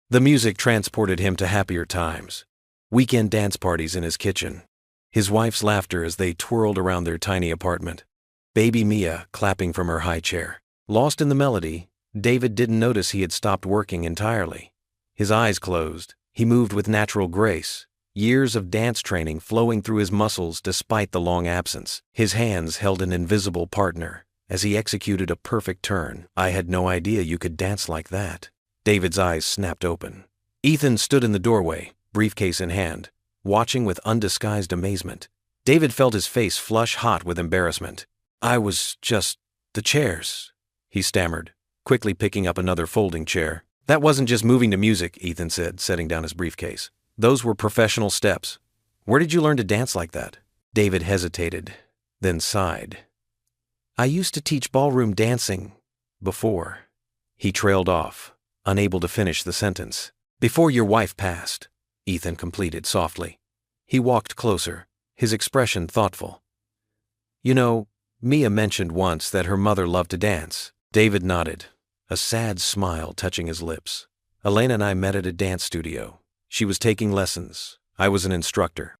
The music transported him to happier times. Weekend dance parties in his kitchen, his wife's laughter as they twirled around their tiny apartment, baby Mia clapping from her high chair. Lost in the melody, David didn't notice he had stopped working entirely. His eyes closed, he moved with natural grace, years of dance training flowing through his muscles despite the long absence. His hands held an invisible partner as he executed a perfect turn. I had no idea you could dance like that. David's eyes snapped open. Ethan stood in the doorway, briefcase in hand, watching with undisguised amazement. David felt his face flush hot with embarrassment. I was just... the chairs, he stammered, quickly picking up another folding chair. That wasn't just moving to music, Ethan said, setting down his briefcase. Those were professional steps. Where did you learn to dance like that? David hesitated, then sighed. I used to teach ballroom dancing before. He trailed off, unable to finish the sentence. Before your wife passed, Ethan completed softly. He walked closer, his expression thoughtful. You know, Mia mentioned once that her mother loved to dance. David nodded, a sad smile touching his lips. Elena and I met at a dance studio. She was taking lessons. I was an instructor.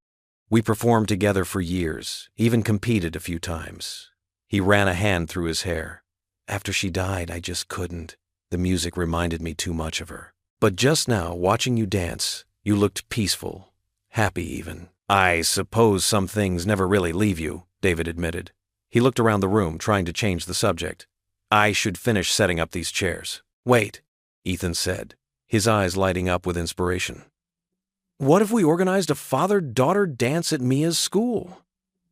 We performed together for years, even competed a few times. He ran a hand through his hair. After she died, I just couldn't. The music reminded me too much of her. But just now, watching you dance, you looked peaceful, happy even. I suppose some things never really leave you, David admitted. He looked around the room, trying to change the subject. I should finish setting up these chairs. Wait, Ethan said, his eyes lighting up with inspiration. What if we organized a father-daughter dance at Mia's school?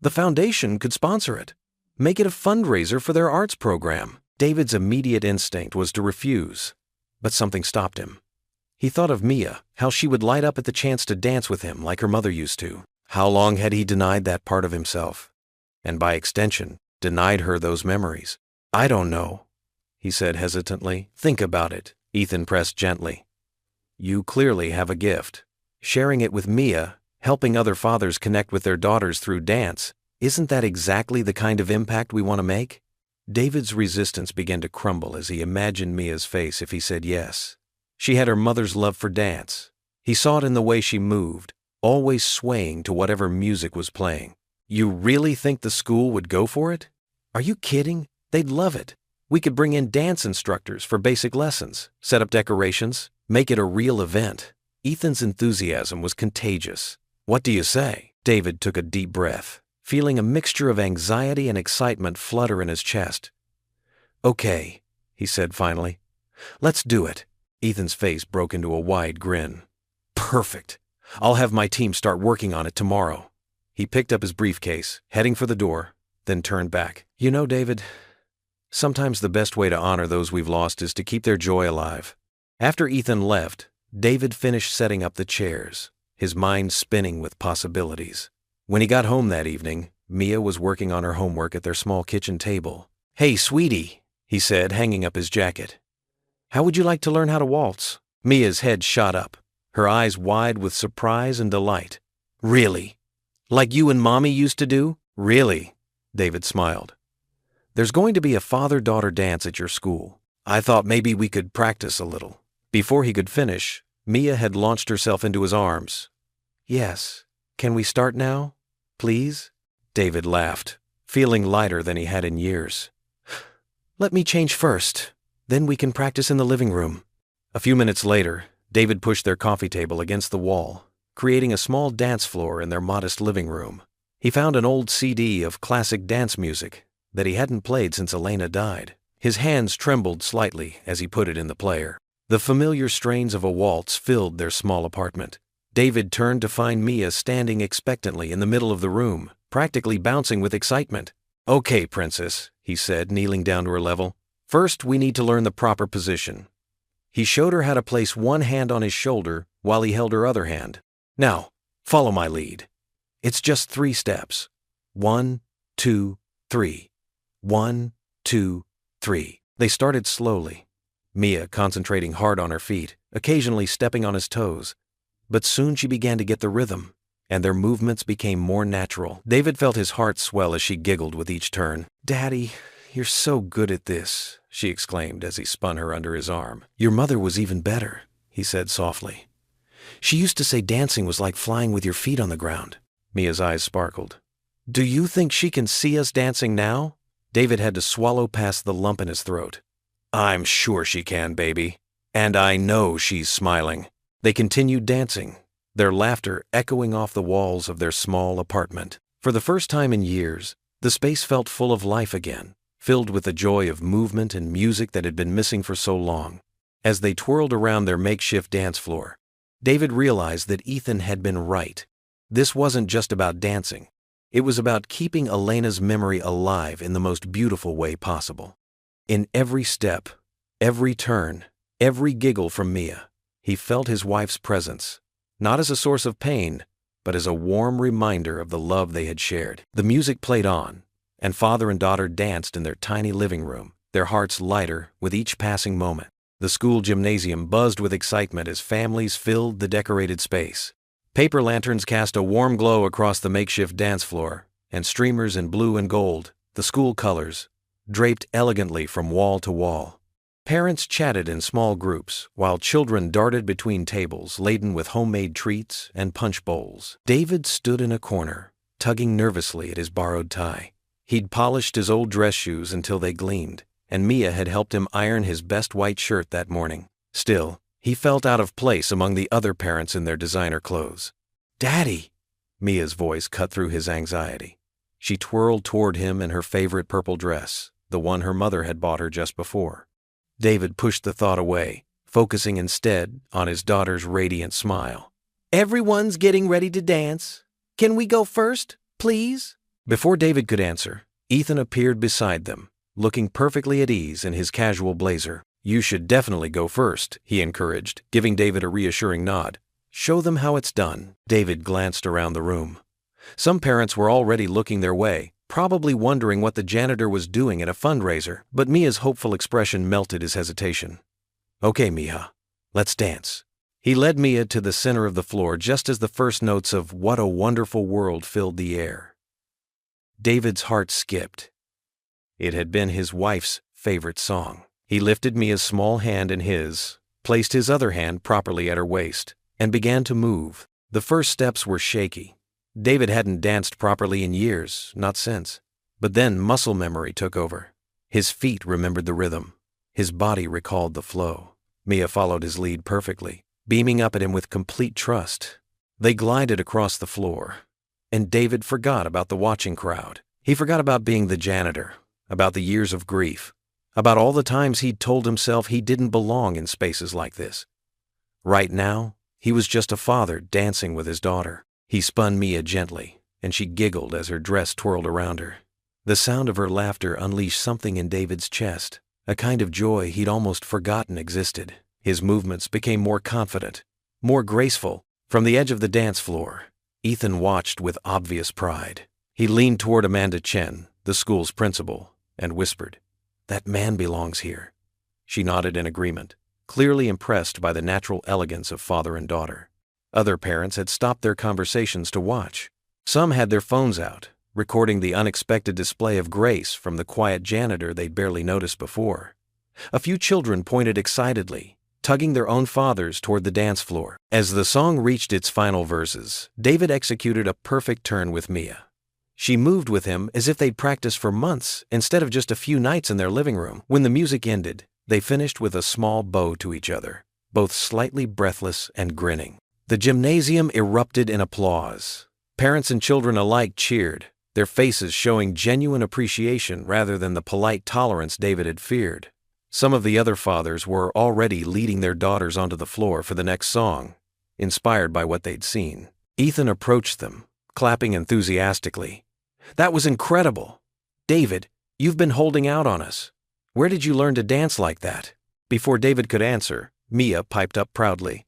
The foundation could sponsor it. Make it a fundraiser for their arts program. David's immediate instinct was to refuse, but something stopped him. He thought of Mia, how she would light up at the chance to dance with him like her mother used to. How long had he denied that part of himself? And by extension, denied her those memories. I don't know, he said hesitantly. Think about it, Ethan pressed gently. You clearly have a gift. Sharing it with Mia, helping other fathers connect with their daughters through dance, isn't that exactly the kind of impact we want to make? David's resistance began to crumble as he imagined Mia's face if he said yes. She had her mother's love for dance. He saw it in the way she moved, always swaying to whatever music was playing. You really think the school would go for it? Are you kidding? They'd love it. We could bring in dance instructors for basic lessons, set up decorations, make it a real event. Ethan's enthusiasm was contagious. What do you say? David took a deep breath, feeling a mixture of anxiety and excitement flutter in his chest. Okay, he said finally. Let's do it. Ethan's face broke into a wide grin. Perfect. I'll have my team start working on it tomorrow. He picked up his briefcase, heading for the door, then turned back. You know, David, sometimes the best way to honor those we've lost is to keep their joy alive. After Ethan left, David finished setting up the chairs, his mind spinning with possibilities. When he got home that evening, Mia was working on her homework at their small kitchen table. Hey, sweetie, he said, hanging up his jacket. How would you like to learn how to waltz? Mia's head shot up, her eyes wide with surprise and delight. Really? Like you and Mommy used to do? Really? David smiled. There's going to be a father-daughter dance at your school. I thought maybe we could practice a little. Before he could finish, Mia had launched herself into his arms. Yes. Can we start now? Please? David laughed, feeling lighter than he had in years. Let me change first. Then we can practice in the living room. A few minutes later, David pushed their coffee table against the wall, creating a small dance floor in their modest living room. He found an old CD of classic dance music that he hadn't played since Elena died. His hands trembled slightly as he put it in the player. The familiar strains of a waltz filled their small apartment. David turned to find Mia standing expectantly in the middle of the room, practically bouncing with excitement. Okay, princess, he said, kneeling down to her level. First, we need to learn the proper position. He showed her how to place one hand on his shoulder while he held her other hand. Now, follow my lead. It's just 3 steps. 1, 2, 3. 1, 2, 3. They started slowly, Mia concentrating hard on her feet, occasionally stepping on his toes. But soon she began to get the rhythm, and their movements became more natural. David felt his heart swell as she giggled with each turn. Daddy, you're so good at this, she exclaimed as he spun her under his arm. Your mother was even better, he said softly. She used to say dancing was like flying with your feet on the ground. Mia's eyes sparkled. Do you think she can see us dancing now? David had to swallow past the lump in his throat. I'm sure she can, baby. And I know she's smiling. They continued dancing, their laughter echoing off the walls of their small apartment. For the first time in years, the space felt full of life again, filled with the joy of movement and music that had been missing for so long. As they twirled around their makeshift dance floor, David realized that Ethan had been right. This wasn't just about dancing. It was about keeping Elena's memory alive in the most beautiful way possible. In every step, every turn, Every giggle from Mia. He felt his wife's presence, not as a source of pain, but as a warm reminder of the love they had shared. The music played on, and father and daughter danced in their tiny living room, their hearts lighter with each passing moment. The school gymnasium buzzed with excitement as families filled the decorated space. Paper lanterns cast a warm glow across the makeshift dance floor, and streamers in blue and gold, the school colors, draped elegantly from wall to wall. Parents chatted in small groups, while children darted between tables laden with homemade treats and punch bowls. David stood in a corner, tugging nervously at his borrowed tie. He'd polished his old dress shoes until they gleamed, and Mia had helped him iron his best white shirt that morning. Still, he felt out of place among the other parents in their designer clothes. "Daddy!" Mia's voice cut through his anxiety. She twirled toward him in her favorite purple dress, the one her mother had bought her just before. David pushed the thought away, focusing instead on his daughter's radiant smile. "Everyone's getting ready to dance. Can we go first, please?" Before David could answer, Ethan appeared beside them, looking perfectly at ease in his casual blazer. "You should definitely go first," he encouraged, giving David a reassuring nod. "Show them how it's done." David glanced around the room. Some parents were already looking their way, probably wondering what the janitor was doing at a fundraiser, but Mia's hopeful expression melted his hesitation. "Okay, Mia, let's dance." He led Mia to the center of the floor just as the first notes of "What a Wonderful World" filled the air. David's heart skipped. It had been his wife's favorite song. He lifted Mia's small hand in his, placed his other hand properly at her waist, and began to move. The first steps were shaky. David hadn't danced properly in years, not since. But then muscle memory took over. His feet remembered the rhythm. His body recalled the flow. Mia followed his lead perfectly, beaming up at him with complete trust. They glided across the floor, and David forgot about the watching crowd. He forgot about being the janitor, about the years of grief, about all the times he'd told himself he didn't belong in spaces like this. Right now, he was just a father dancing with his daughter. He spun Mia gently, and she giggled as her dress twirled around her. The sound of her laughter unleashed something in David's chest, a kind of joy he'd almost forgotten existed. His movements became more confident, more graceful. From the edge of the dance floor, Ethan watched with obvious pride. He leaned toward Amanda Chen, the school's principal, and whispered, "That man belongs here." She nodded in agreement, clearly impressed by the natural elegance of father and daughter. Other parents had stopped their conversations to watch. Some had their phones out, recording the unexpected display of grace from the quiet janitor they'd barely noticed before. A few children pointed excitedly, tugging their own fathers toward the dance floor. As the song reached its final verses, David executed a perfect turn with Mia. She moved with him as if they'd practiced for months instead of just a few nights in their living room. When the music ended, they finished with a small bow to each other, both slightly breathless and grinning. The gymnasium erupted in applause. Parents and children alike cheered, their faces showing genuine appreciation rather than the polite tolerance David had feared. Some of the other fathers were already leading their daughters onto the floor for the next song, inspired by what they'd seen. Ethan approached them, clapping enthusiastically. "That was incredible! David, you've been holding out on us. Where did you learn to dance like that?" Before David could answer, Mia piped up proudly.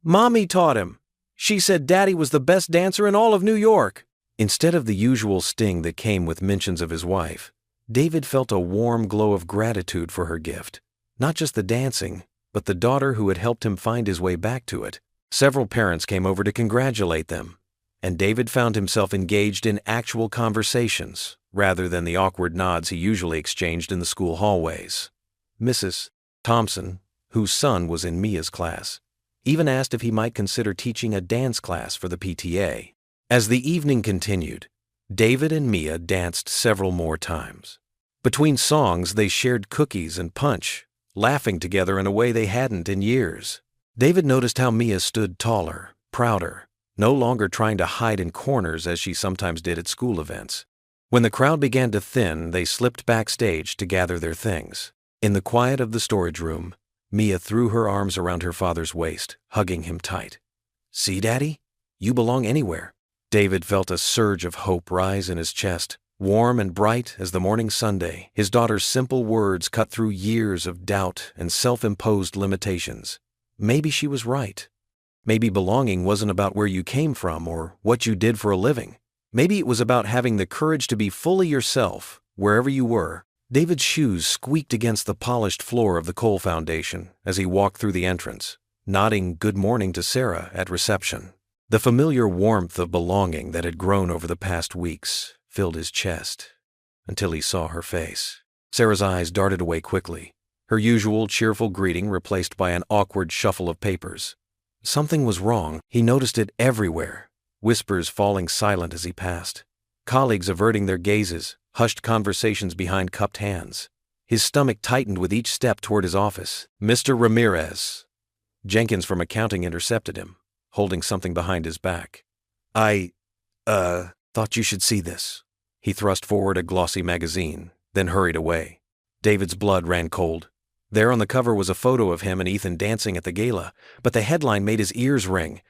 "Mommy taught him. She said Daddy was the best dancer in all of New York." Instead of the usual sting that came with mentions of his wife, David felt a warm glow of gratitude for her gift. Not just the dancing, but the daughter who had helped him find his way back to it. Several parents came over to congratulate them, and David found himself engaged in actual conversations rather than the awkward nods he usually exchanged in the school hallways. Mrs. Thompson, whose son was in Mia's class, even asked if he might consider teaching a dance class for the PTA. As the evening continued, David and Mia danced several more times. Between songs, they shared cookies and punch, laughing together in a way they hadn't in years. David noticed how Mia stood taller, prouder, no longer trying to hide in corners as she sometimes did at school events. When the crowd began to thin, they slipped backstage to gather their things. In the quiet of the storage room, Mia threw her arms around her father's waist, hugging him tight. "See, Daddy? You belong anywhere." David felt a surge of hope rise in his chest, Warm and bright as the morning Sunday, his daughter's simple words cut through years of doubt and self-imposed limitations. Maybe she was right. Maybe belonging wasn't about where you came from or what you did for a living. Maybe it was about having the courage to be fully yourself, wherever you were. David's shoes squeaked against the polished floor of the Cole Foundation as he walked through the entrance, nodding good morning to Sarah at reception. The familiar warmth of belonging that had grown over the past weeks filled his chest until he saw her face. Sarah's eyes darted away quickly, her usual cheerful greeting replaced by an awkward shuffle of papers. Something was wrong. He noticed it everywhere, whispers falling silent as he passed, colleagues averting their gazes, hushed conversations behind cupped hands. His stomach tightened with each step toward his office. "Mr. Ramirez." Jenkins from accounting intercepted him, holding something behind his back. I thought you should see this." He thrust forward a glossy magazine, then hurried away. David's blood ran cold. There on the cover was a photo of him and Ethan dancing at the gala, but the headline made his ears ring.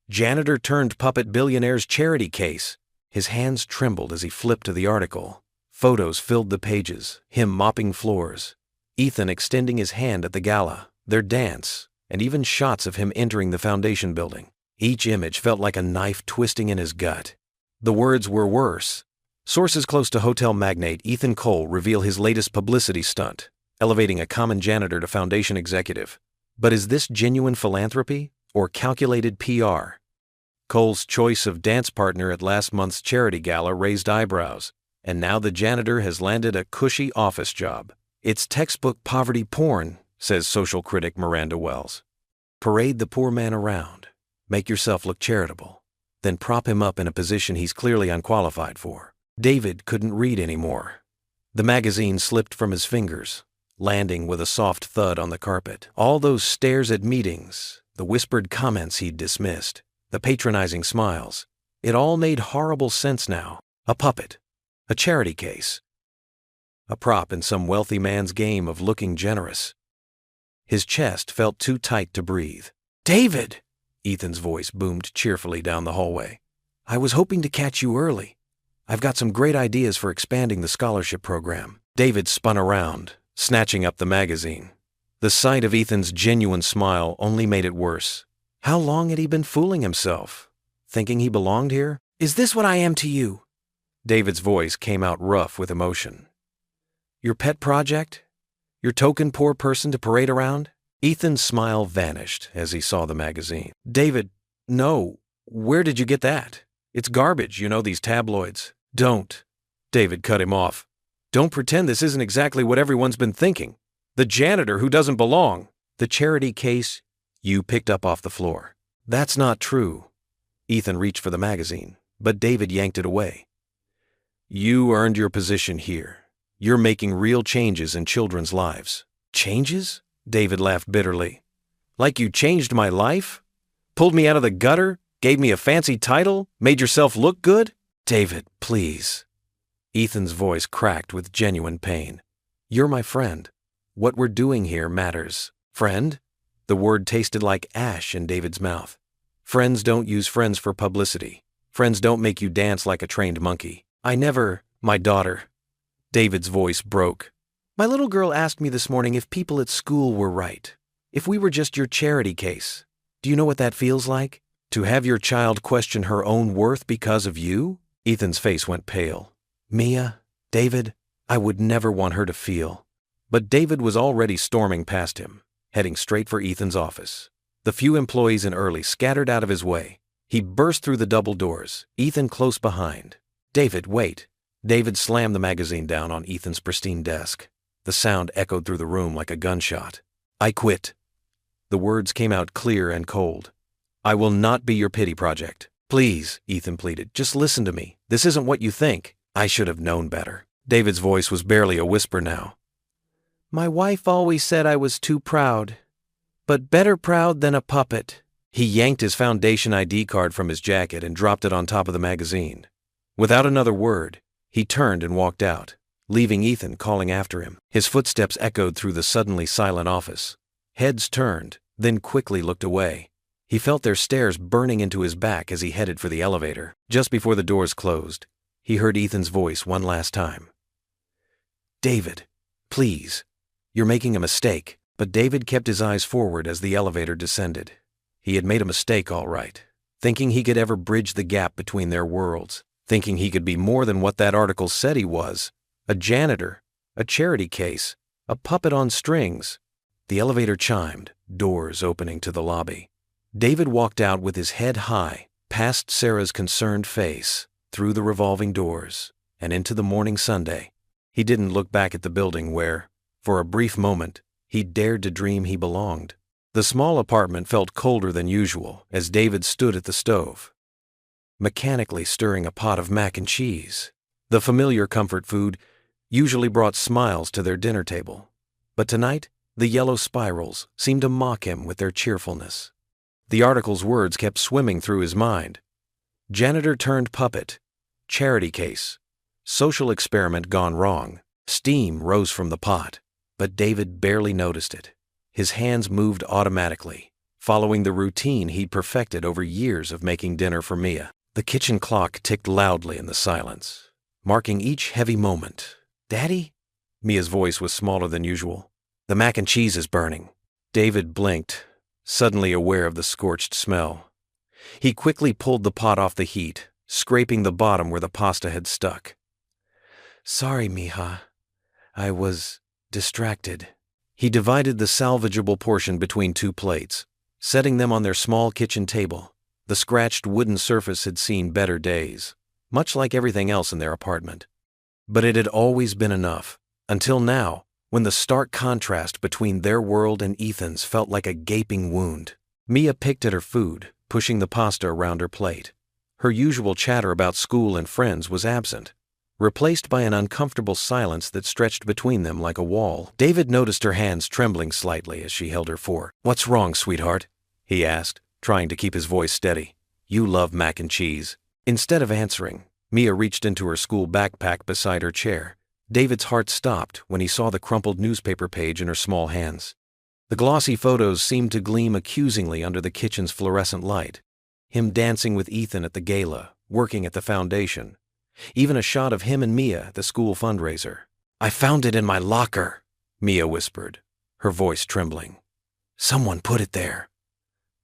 "Janitor turned puppet billionaire's charity case." His hands trembled as he flipped to the article. Photos filled the pages, him mopping floors, Ethan extending his hand at the gala, their dance, and even shots of him entering the foundation building. Each image felt like a knife twisting in his gut. The words were worse. Sources close to hotel magnate Ethan Cole reveal his latest publicity stunt, elevating a common janitor to foundation executive. But is this genuine philanthropy or calculated PR? Cole's choice of dance partner at last month's charity gala raised eyebrows, and now the janitor has landed a cushy office job. "It's textbook poverty porn," says social critic Miranda Wells. Parade the poor man around, make yourself look charitable, then prop him up in a position he's clearly unqualified for. David couldn't read anymore. The magazine slipped from his fingers, landing with a soft thud on the carpet. All those stares at meetings, the whispered comments he'd dismissed, the patronizing smiles, it all made horrible sense now. A puppet, a charity case, a prop in some wealthy man's game of looking generous. His chest felt too tight to breathe. "David!" Ethan's voice boomed cheerfully down the hallway. "I was hoping to catch you early. I've got some great ideas for expanding the scholarship program." David spun around, snatching up the magazine. The sight of Ethan's genuine smile only made it worse. How long had he been fooling himself, thinking he belonged here? "Is this what I am to you?" David's voice came out rough with emotion. "Your pet project? Your token poor person to parade around?" Ethan's smile vanished as he saw the magazine. "David, no. Where did you get that? It's garbage, these tabloids." "Don't." David cut him off. "Don't pretend this isn't exactly what everyone's been thinking. The janitor who doesn't belong. The charity case you picked up off the floor. That's not true." Ethan reached for the magazine, but David yanked it away. "You earned your position here. You're making real changes in children's lives." "Changes?" David laughed bitterly. "Like you changed my life? Pulled me out of the gutter? Gave me a fancy title? Made yourself look good?" "David, please." Ethan's voice cracked with genuine pain. "You're my friend. What we're doing here matters." "Friend?" The word tasted like ash in David's mouth. "Friends don't use friends for publicity. Friends don't make you dance like a trained monkey. My daughter." David's voice broke. "My little girl asked me this morning if people at school were right. If we were just your charity case. Do you know what that feels like? To have your child question her own worth because of you?" Ethan's face went pale. "Mia, David, I would never want her to feel." But David was already storming past him, heading straight for Ethan's office. The few employees in early scattered out of his way. He burst through the double doors, Ethan close behind. "David, wait." David slammed the magazine down on Ethan's pristine desk. The sound echoed through the room like a gunshot. "I quit." The words came out clear and cold. "I will not be your pity project." "Please," Ethan pleaded, "just listen to me. This isn't what you think." "I should have known better." David's voice was barely a whisper now. "My wife always said I was too proud, but better proud than a puppet." He yanked his foundation ID card from his jacket and dropped it on top of the magazine. Without another word, he turned and walked out, leaving Ethan calling after him. His footsteps echoed through the suddenly silent office. Heads turned, then quickly looked away. He felt their stares burning into his back as he headed for the elevator. Just before the doors closed, he heard Ethan's voice one last time. "David, please. You're making a mistake." But David kept his eyes forward as the elevator descended. He had made a mistake, all right. Thinking he could ever bridge the gap between their worlds. Thinking he could be more than what that article said he was. A janitor. A charity case. A puppet on strings. The elevator chimed, doors opening to the lobby. David walked out with his head high, past Sarah's concerned face, through the revolving doors, and into the morning Sunday. He didn't look back at the building where, for a brief moment, he dared to dream he belonged. The small apartment felt colder than usual as David stood at the stove, mechanically stirring a pot of mac and cheese. The familiar comfort food usually brought smiles to their dinner table, but tonight the yellow spirals seemed to mock him with their cheerfulness. The article's words kept swimming through his mind. Janitor turned puppet, charity case, social experiment gone wrong. Steam rose from the pot, but David barely noticed it. His hands moved automatically, following the routine he'd perfected over years of making dinner for Mia. The kitchen clock ticked loudly in the silence, marking each heavy moment. "Daddy?" Mia's voice was smaller than usual. "The mac and cheese is burning." David blinked, suddenly aware of the scorched smell. He quickly pulled the pot off the heat, scraping the bottom where the pasta had stuck. "Sorry, Mija. I was distracted." He divided the salvageable portion between two plates, setting them on their small kitchen table. The scratched wooden surface had seen better days, much like everything else in their apartment. But it had always been enough, until now, when the stark contrast between their world and Ethan's felt like a gaping wound. Mia picked at her food, pushing the pasta around her plate. Her usual chatter about school and friends was absent, replaced by an uncomfortable silence that stretched between them like a wall. David noticed her hands trembling slightly as she held her fork. "What's wrong, sweetheart?" he asked, trying to keep his voice steady. "You love mac and cheese." Instead of answering, Mia reached into her school backpack beside her chair. David's heart stopped when he saw the crumpled newspaper page in her small hands. The glossy photos seemed to gleam accusingly under the kitchen's fluorescent light. Him dancing with Ethan at the gala, working at the foundation. Even a shot of him and Mia at the school fundraiser. "I found it in my locker," Mia whispered, her voice trembling. "Someone put it there."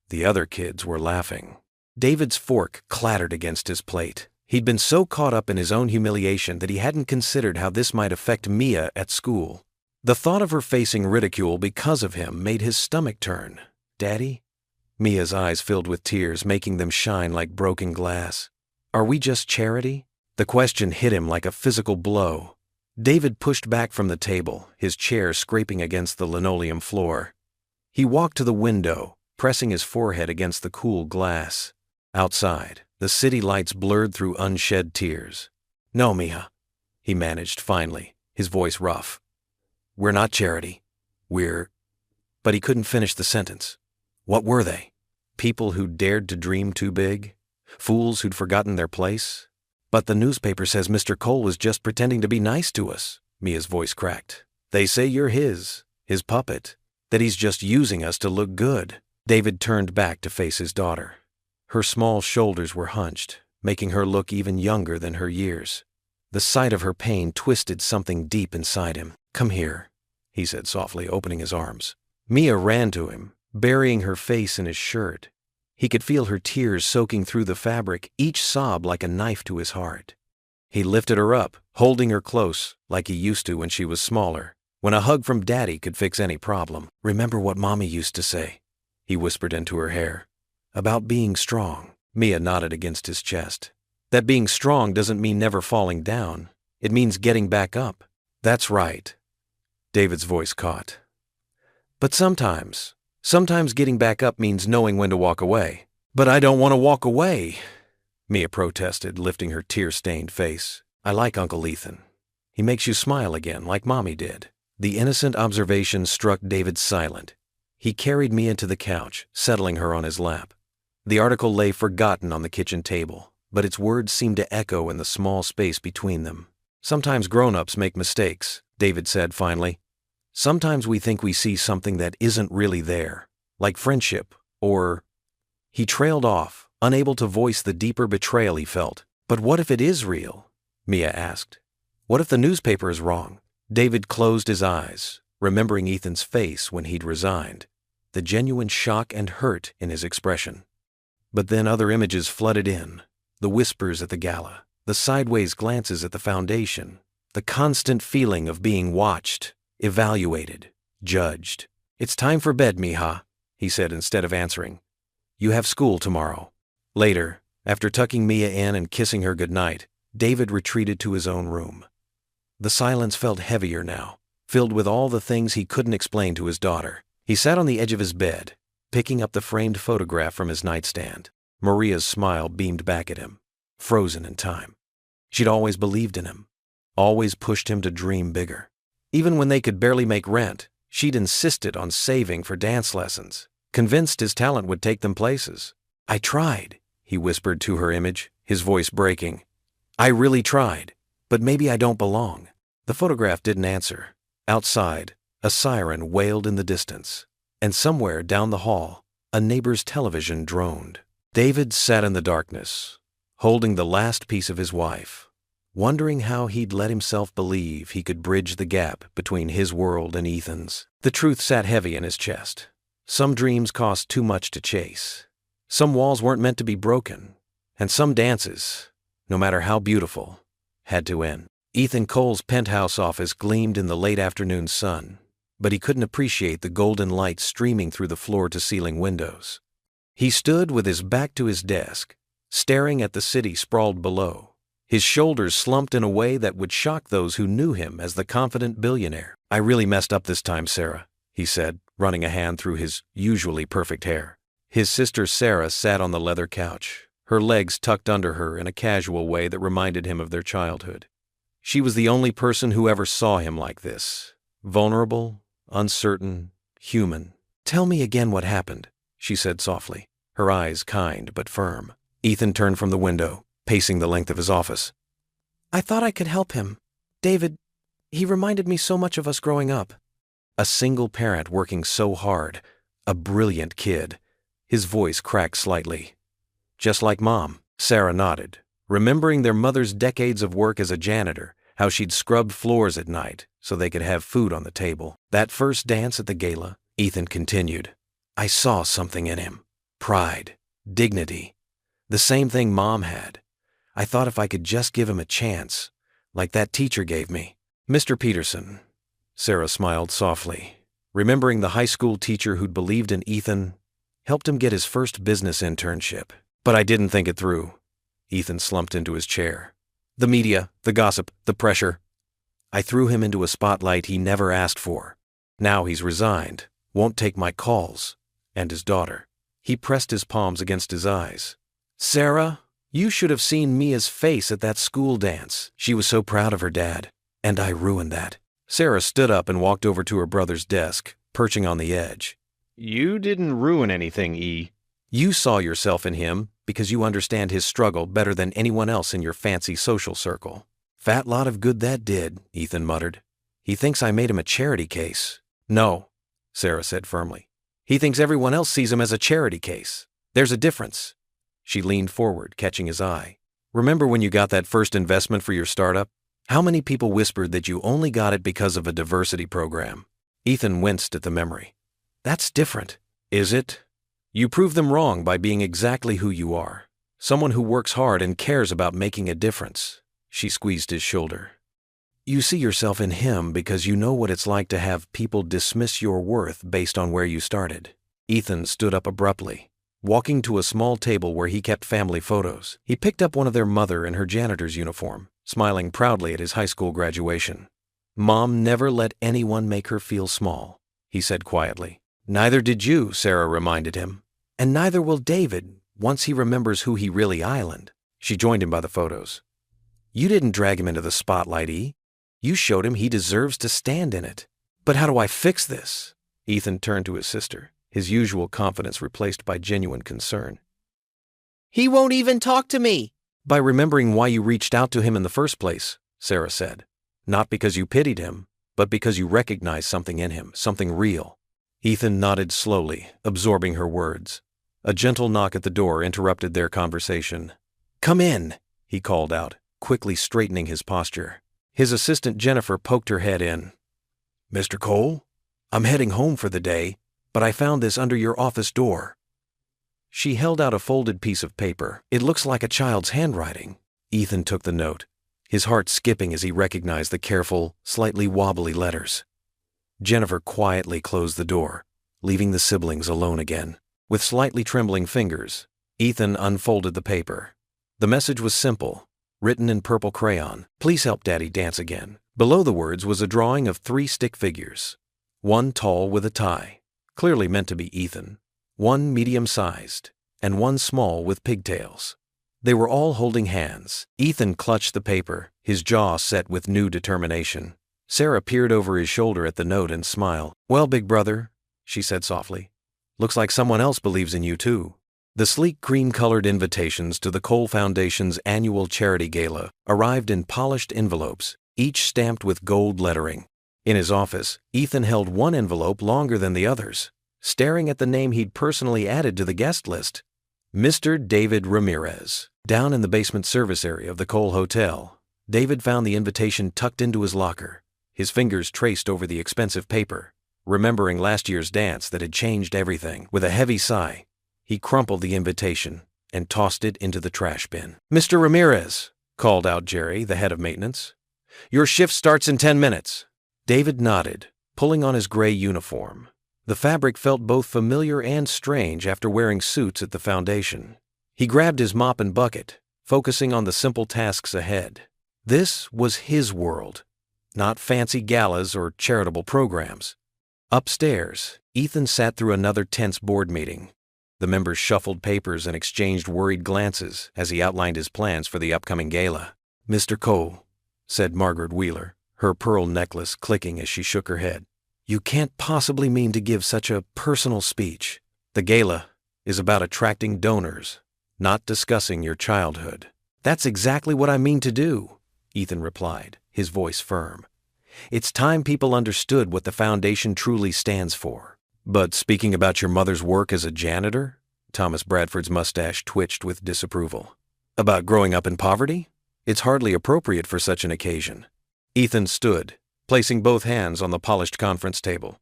The other kids were laughing. David's fork clattered against his plate. He'd been so caught up in his own humiliation that he hadn't considered how this might affect Mia at school. The thought of her facing ridicule because of him made his stomach turn. "Daddy?" Mia's eyes filled with tears, making them shine like broken glass. "Are we just charity?" The question hit him like a physical blow. David pushed back from the table, his chair scraping against the linoleum floor. He walked to the window, pressing his forehead against the cool glass. Outside, the city lights blurred through unshed tears. "No, Mija," he managed finally, his voice rough. "We're not charity. We're—" But he couldn't finish the sentence. What were they? People who dared to dream too big? Fools who'd forgotten their place? "But the newspaper says Mr. Cole was just pretending to be nice to us," Mia's voice cracked. "They say you're his puppet, that he's just using us to look good." David turned back to face his daughter. Her small shoulders were hunched, making her look even younger than her years. The sight of her pain twisted something deep inside him. "Come here," he said softly, opening his arms. Mia ran to him, burying her face in his shirt. He could feel her tears soaking through the fabric, each sob like a knife to his heart. He lifted her up, holding her close, like he used to when she was smaller, when a hug from Daddy could fix any problem. "Remember what Mommy used to say," he whispered into her hair. "About being strong." Mia nodded against his chest. "That being strong doesn't mean never falling down. It means getting back up." "That's right." David's voice caught. "But sometimes getting back up means knowing when to walk away." "But I don't want to walk away," Mia protested, lifting her tear-stained face. "I like Uncle Ethan. He makes you smile again, like Mommy did." The innocent observation struck David silent. He carried Mia to the couch, settling her on his lap. The article lay forgotten on the kitchen table, but its words seemed to echo in the small space between them. "Sometimes grown-ups make mistakes," David said finally. "Sometimes we think we see something that isn't really there, like friendship, or—" He trailed off, unable to voice the deeper betrayal he felt. "But what if it is real? Mia asked. What if the newspaper is wrong? David closed his eyes, remembering Ethan's face when he'd resigned, the genuine shock and hurt in his expression. But then other images flooded in, the whispers at the gala, the sideways glances at the foundation, the constant feeling of being watched, evaluated, judged. It's time for bed, Mija, he said instead of answering. You have school tomorrow. Later, after tucking Mia in and kissing her goodnight, David retreated to his own room. The silence felt heavier now, filled with all the things he couldn't explain to his daughter. He sat on the edge of his bed, picking up the framed photograph from his nightstand. Maria's smile beamed back at him, frozen in time. She'd always believed in him, always pushed him to dream bigger. Even when they could barely make rent, she'd insisted on saving for dance lessons, convinced his talent would take them places. I tried, he whispered to her image, his voice breaking. I really tried, but maybe I don't belong. The photograph didn't answer. Outside, a siren wailed in the distance, and somewhere down the hall, a neighbor's television droned. David sat in the darkness, holding the last piece of his wife, wondering how he'd let himself believe he could bridge the gap between his world and Ethan's. The truth sat heavy in his chest. Some dreams cost too much to chase. Some walls weren't meant to be broken, and some dances, no matter how beautiful, had to end. Ethan Cole's penthouse office gleamed in the late afternoon sun, but he couldn't appreciate the golden light streaming through the floor-to-ceiling windows. He stood with his back to his desk, staring at the city sprawled below, his shoulders slumped in a way that would shock those who knew him as the confident billionaire. I really messed up this time, Sarah, he said, running a hand through his usually perfect hair. His sister Sarah sat on the leather couch, her legs tucked under her in a casual way that reminded him of their childhood. She was the only person who ever saw him like this, vulnerable, uncertain, human. Tell me again what happened, she said softly, her eyes kind but firm. Ethan turned from the window, pacing the length of his office. I thought I could help him. David, he reminded me so much of us growing up. A single parent working so hard, a brilliant kid. His voice cracked slightly. Just like Mom, Sarah nodded, remembering their mother's decades of work as a janitor, how she'd scrubbed floors at night so they could have food on the table. That first dance at the gala, Ethan continued. I saw something in him. Pride, dignity. The same thing Mom had. I thought if I could just give him a chance, like that teacher gave me. Mr. Peterson, Sarah smiled softly, remembering the high school teacher who'd believed in Ethan, helped him get his first business internship. But I didn't think it through. Ethan slumped into his chair. The media, the gossip, the pressure. I threw him into a spotlight he never asked for. Now he's resigned, won't take my calls. And his daughter. He pressed his palms against his eyes. Sarah, you should have seen Mia's face at that school dance. She was so proud of her dad. And I ruined that. Sarah stood up and walked over to her brother's desk, perching on the edge. You didn't ruin anything, E. You saw yourself in him because you understand his struggle better than anyone else in your fancy social circle. Fat lot of good that did, Ethan muttered. He thinks I made him a charity case. No, Sarah said firmly. He thinks everyone else sees him as a charity case. There's a difference. She leaned forward, catching his eye. Remember when you got that first investment for your startup? How many people whispered that you only got it because of a diversity program? Ethan winced at the memory. That's different. Is it? You prove them wrong by being exactly who you are. Someone who works hard and cares about making a difference. She squeezed his shoulder. You see yourself in him because you know what it's like to have people dismiss your worth based on where you started. Ethan stood up abruptly, walking to a small table where he kept family photos. He picked up one of their mother in her janitor's uniform, smiling proudly at his high school graduation. Mom never let anyone make her feel small, he said quietly. Neither did you, Sarah reminded him. And neither will David, once he remembers who he really island. She joined him by the photos. You didn't drag him into the spotlight, E. You showed him he deserves to stand in it. But how do I fix this? Ethan turned to his sister, his usual confidence replaced by genuine concern. He won't even talk to me. By remembering why you reached out to him in the first place, Sarah said. Not because you pitied him, but because you recognized something in him, something real. Ethan nodded slowly, absorbing her words. A gentle knock at the door interrupted their conversation. Come in, he called out, quickly straightening his posture. His assistant Jennifer poked her head in. "Mr. Cole, I'm heading home for the day, but I found this under your office door." She held out a folded piece of paper. "It looks like a child's handwriting." Ethan took the note, his heart skipping as he recognized the careful, slightly wobbly letters. Jennifer quietly closed the door, leaving the siblings alone again. With slightly trembling fingers, Ethan unfolded the paper. The message was simple, written in purple crayon. "Please help Daddy dance again." Below the words was a drawing of 3 stick figures. One tall with a tie, clearly meant to be Ethan, one medium-sized, and one small with pigtails. They were all holding hands. Ethan clutched the paper, his jaw set with new determination. Sarah peered over his shoulder at the note and smiled. "Well, big brother," she said softly, "looks like someone else believes in you too." The sleek cream-colored invitations to the Cole Foundation's annual charity gala arrived in polished envelopes, each stamped with gold lettering. In his office, Ethan held one envelope longer than the others, staring at the name he'd personally added to the guest list. Mr. David Ramirez. Down in the basement service area of the Cole Hotel, David found the invitation tucked into his locker, his fingers traced over the expensive paper, remembering last year's dance that had changed everything. With a heavy sigh, he crumpled the invitation and tossed it into the trash bin. "Mr. Ramirez," called out Jerry, the head of maintenance. "Your shift starts in 10 minutes. David nodded, pulling on his gray uniform. The fabric felt both familiar and strange after wearing suits at the foundation. He grabbed his mop and bucket, focusing on the simple tasks ahead. This was his world, not fancy galas or charitable programs. Upstairs, Ethan sat through another tense board meeting. The members shuffled papers and exchanged worried glances as he outlined his plans for the upcoming gala. "Mr. Cole," said Margaret Wheeler, her pearl necklace clicking as she shook her head, "you can't possibly mean to give such a personal speech. The gala is about attracting donors, not discussing your childhood." "That's exactly what I mean to do," Ethan replied, his voice firm. "It's time people understood what the foundation truly stands for." "But speaking about your mother's work as a janitor?" Thomas Bradford's mustache twitched with disapproval. "About growing up in poverty? It's hardly appropriate for such an occasion." Ethan stood, placing both hands on the polished conference table.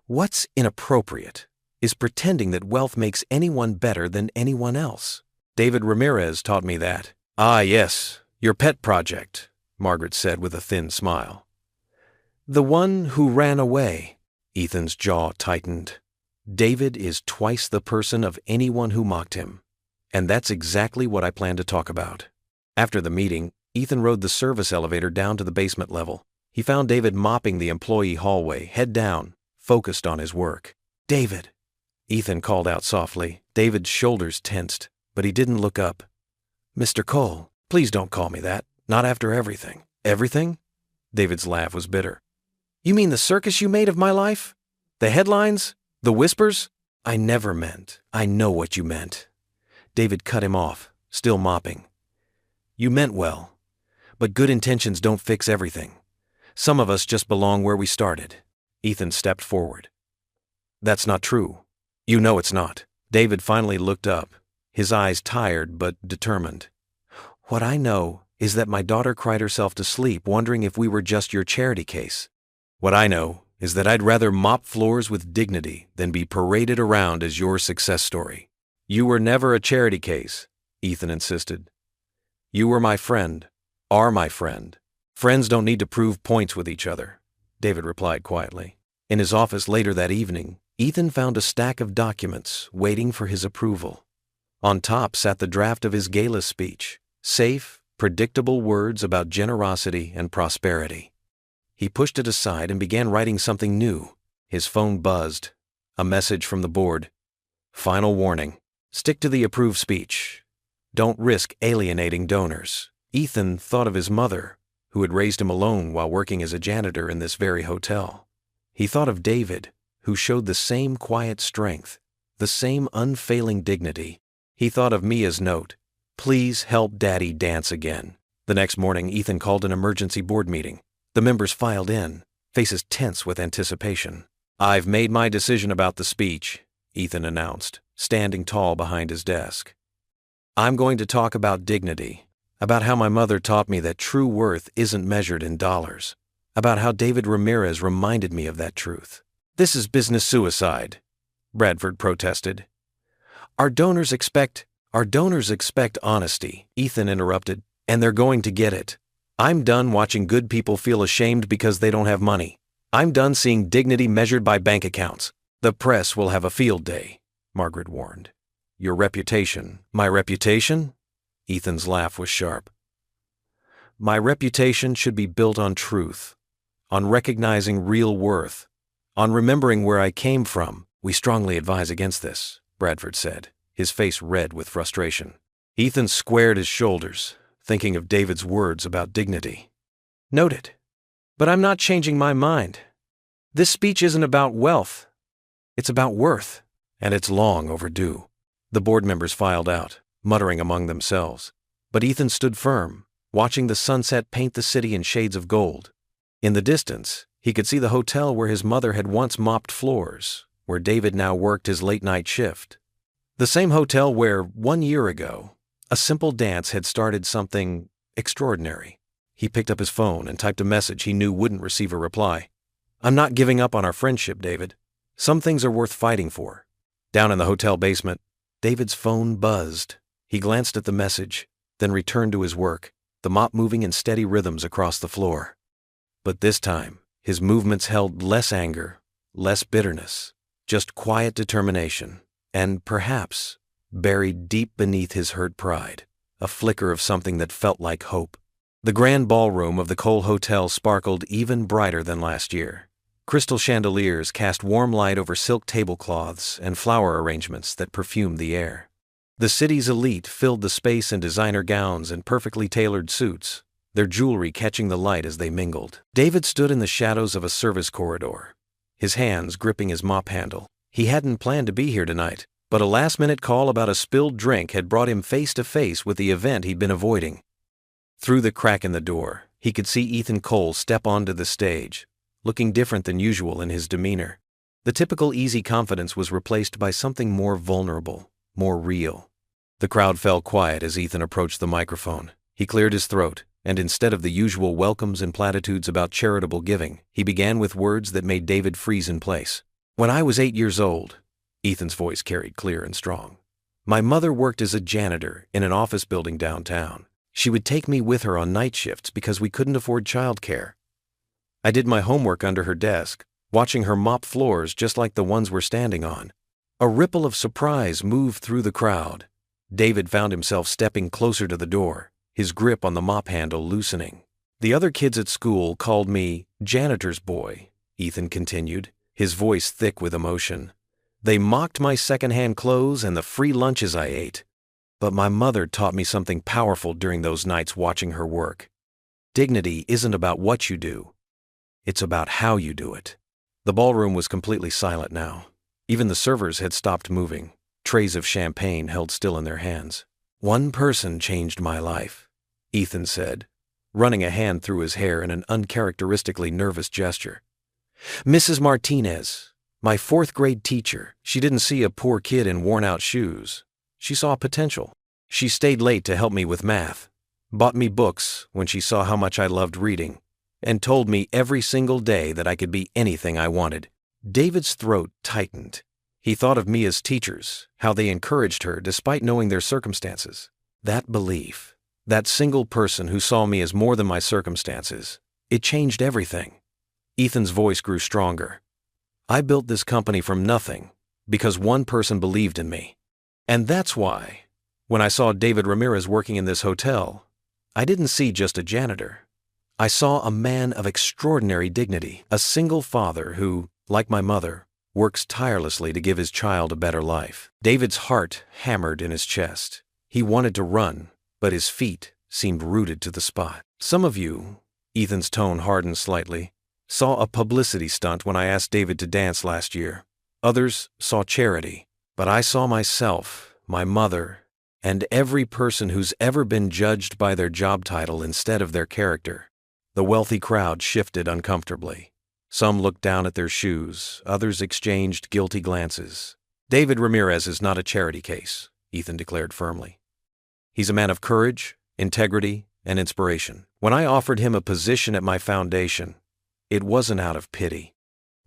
"What's inappropriate is pretending that wealth makes anyone better than anyone else. David Ramirez taught me that." "Ah, yes, your pet project," Margaret said with a thin smile. "The one who ran away." Ethan's jaw tightened. "David is twice the person of anyone who mocked him. And that's exactly what I plan to talk about." After the meeting, Ethan rode the service elevator down to the basement level. He found David mopping the employee hallway, head down, focused on his work. "David," Ethan called out softly. David's shoulders tensed, but he didn't look up. "Mr. Cole, please don't call me that. Not after everything." "Everything?" David's laugh was bitter. "You mean the circus you made of my life? The headlines? The whispers?" "I never meant. I know what you meant." David cut him off, still mopping. "You meant well, but good intentions don't fix everything. Some of us just belong where we started." Ethan stepped forward. "That's not true. You know it's not." David finally looked up, his eyes tired but determined. "What I know is that my daughter cried herself to sleep wondering if we were just your charity case. What I know is that I'd rather mop floors with dignity than be paraded around as your success story." "You were never a charity case," Ethan insisted. "You were my friend, are my friend. Friends don't need to prove points with each other," David replied quietly. In his office later that evening, Ethan found a stack of documents waiting for his approval. On top sat the draft of his gala speech, safe, predictable words about generosity and prosperity. He pushed it aside and began writing something new. His phone buzzed. A message from the board. "Final warning. Stick to the approved speech. Don't risk alienating donors." Ethan thought of his mother, who had raised him alone while working as a janitor in this very hotel. He thought of David, who showed the same quiet strength, the same unfailing dignity. He thought of Mia's note, "Please help Daddy dance again." The next morning, Ethan called an emergency board meeting. The members filed in, faces tense with anticipation. "I've made my decision about the speech," Ethan announced, standing tall behind his desk. "I'm going to talk about dignity. About how my mother taught me that true worth isn't measured in dollars. About how David Ramirez reminded me of that truth. This is business suicide, Bradford protested. Our donors expect honesty, Ethan interrupted, and they're going to get it. I'm done watching good people feel ashamed because they don't have money. I'm done seeing dignity measured by bank accounts. The press will have a field day, Margaret warned. Your reputation. My reputation? Ethan's laugh was sharp. My reputation should be built on truth, on recognizing real worth, on remembering where I came from. We strongly advise against this, Bradford said, his face red with frustration. Ethan squared his shoulders, thinking of David's words about dignity. Noted. But I'm not changing my mind. This speech isn't about wealth. It's about worth, and it's long overdue. The board members filed out, muttering among themselves. But Ethan stood firm, watching the sunset paint the city in shades of gold. In the distance, he could see the hotel where his mother had once mopped floors, where David now worked his late-night shift. The same hotel where, 1 year ago, a simple dance had started something extraordinary. He picked up his phone and typed a message he knew wouldn't receive a reply. I'm not giving up on our friendship, David. Some things are worth fighting for. Down in the hotel basement, David's phone buzzed. He glanced at the message, then returned to his work, the mop moving in steady rhythms across the floor. But this time, his movements held less anger, less bitterness, just quiet determination, and perhaps, buried deep beneath his hurt pride, a flicker of something that felt like hope. The grand ballroom of the Cole Hotel sparkled even brighter than last year. Crystal chandeliers cast warm light over silk tablecloths and flower arrangements that perfumed the air. The city's elite filled the space in designer gowns and perfectly tailored suits, their jewelry catching the light as they mingled. David stood in the shadows of a service corridor, his hands gripping his mop handle. He hadn't planned to be here tonight, but a last-minute call about a spilled drink had brought him face-to-face with the event he'd been avoiding. Through the crack in the door, he could see Ethan Cole step onto the stage, looking different than usual in his demeanor. The typical easy confidence was replaced by something more vulnerable, more real. The crowd fell quiet as Ethan approached the microphone. He cleared his throat, and instead of the usual welcomes and platitudes about charitable giving, he began with words that made David freeze in place. When I was 8 years old, Ethan's voice carried clear and strong, my mother worked as a janitor in an office building downtown. She would take me with her on night shifts because we couldn't afford childcare. I did my homework under her desk, watching her mop floors just like the ones we're standing on. A ripple of surprise moved through the crowd. David found himself stepping closer to the door, his grip on the mop handle loosening. The other kids at school called me Janitor's boy, Ethan continued, his voice thick with emotion. They mocked my secondhand clothes and the free lunches I ate. But my mother taught me something powerful during those nights watching her work. Dignity isn't about what you do. It's about how you do it. The ballroom was completely silent now. Even the servers had stopped moving, trays of champagne held still in their hands. One person changed my life, Ethan said, running a hand through his hair in an uncharacteristically nervous gesture. Mrs. Martinez, my 4th grade teacher. She didn't see a poor kid in worn-out shoes. She saw potential. She stayed late to help me with math, bought me books when she saw how much I loved reading, and told me every single day that I could be anything I wanted. David's throat tightened. He thought of me as teachers, how they encouraged her despite knowing their circumstances. That belief, that single person who saw me as more than my circumstances, it changed everything. Ethan's voice grew stronger. I built this company from nothing because one person believed in me. And that's why, when I saw David Ramirez working in this hotel, I didn't see just a janitor. I saw a man of extraordinary dignity, a single father who, like my mother, works tirelessly to give his child a better life. David's heart hammered in his chest. He wanted to run, but his feet seemed rooted to the spot. Some of you, Ethan's tone hardened slightly, saw a publicity stunt when I asked David to dance last year. Others saw charity, but I saw myself, my mother, and every person who's ever been judged by their job title instead of their character. The wealthy crowd shifted uncomfortably. Some looked down at their shoes, others exchanged guilty glances. David Ramirez is not a charity case, Ethan declared firmly. He's a man of courage, integrity, and inspiration. When I offered him a position at my foundation, it wasn't out of pity.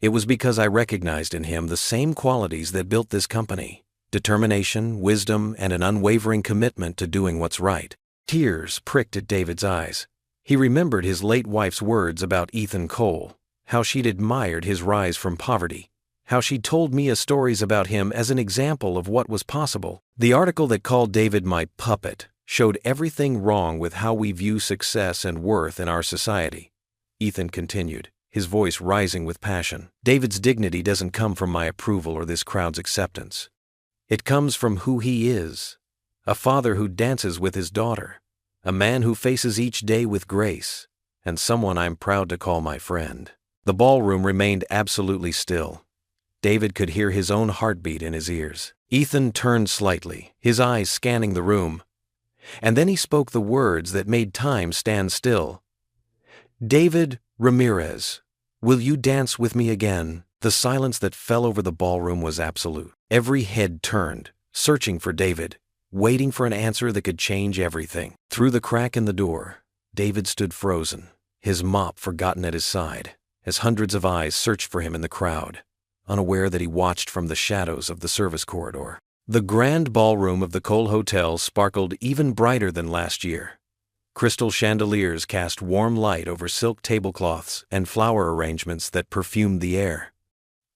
It was because I recognized in him the same qualities that built this company: determination, wisdom, and an unwavering commitment to doing what's right. Tears pricked at David's eyes. He remembered his late wife's words about Ethan Cole, how she'd admired his rise from poverty, how she'd told Mia stories about him as an example of what was possible. The article that called David my puppet showed everything wrong with how we view success and worth in our society. Ethan continued, his voice rising with passion. David's dignity doesn't come from my approval or this crowd's acceptance. It comes from who he is: a father who dances with his daughter, a man who faces each day with grace, and someone I'm proud to call my friend. The ballroom remained absolutely still. David could hear his own heartbeat in his ears. Ethan turned slightly, his eyes scanning the room, and then he spoke the words that made time stand still. "David Ramirez, will you dance with me again?" The silence that fell over the ballroom was absolute. Every head turned, searching for David, waiting for an answer that could change everything. Through the crack in the door, David stood frozen, his mop forgotten at his side, as hundreds of eyes searched for him in the crowd, unaware that he watched from the shadows of the service corridor. The grand ballroom of the Cole Hotel sparkled even brighter than last year. Crystal chandeliers cast warm light over silk tablecloths and flower arrangements that perfumed the air.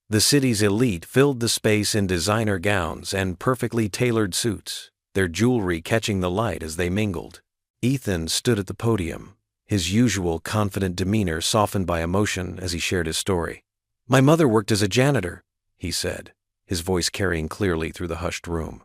The city's elite filled the space in designer gowns and perfectly tailored suits, their jewelry catching the light as they mingled. Ethan stood at the podium, his usual confident demeanor softened by emotion as he shared his story. "My mother worked as a janitor," he said, his voice carrying clearly through the hushed room.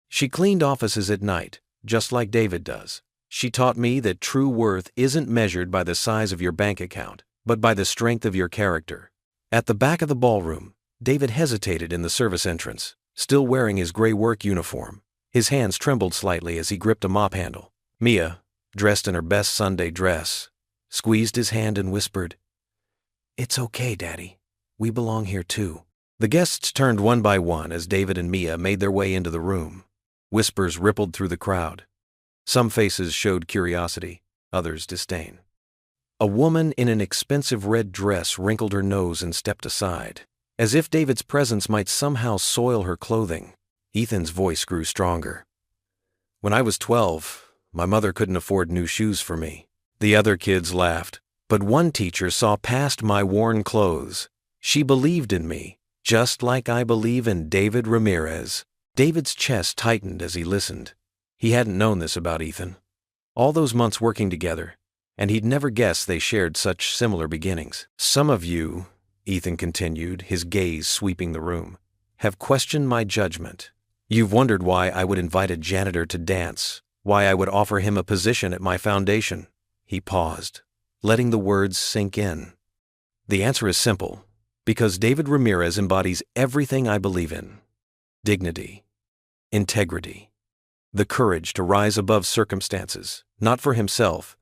"She cleaned offices at night, just like David does. She taught me that true worth isn't measured by the size of your bank account, but by the strength of your character." At the back of the ballroom, David hesitated in the service entrance, still wearing his gray work uniform. His hands trembled slightly as he gripped a mop handle. Mia, dressed in her best Sunday dress, squeezed his hand and whispered, "It's okay, Daddy. We belong here too." The guests turned one by one as David and Mia made their way into the room. Whispers rippled through the crowd. Some faces showed curiosity, others disdain. A woman in an expensive red dress wrinkled her nose and stepped aside, as if David's presence might somehow soil her clothing. Ethan's voice grew stronger. "When I was 12, my mother couldn't afford new shoes for me." The other kids laughed, but one teacher saw past my worn clothes. "She believed in me, just like I believe in David Ramirez." David's chest tightened as he listened. He hadn't known this about Ethan. All those months working together, and he'd never guessed they shared such similar beginnings. "Some of you," Ethan continued, his gaze sweeping the room, "have questioned my judgment. You've wondered why I would invite a janitor to dance, why I would offer him a position at my foundation." He paused, letting the words sink in. "The answer is simple, because David Ramirez embodies everything I believe in: dignity, integrity, the courage to rise above circumstances, not for himself,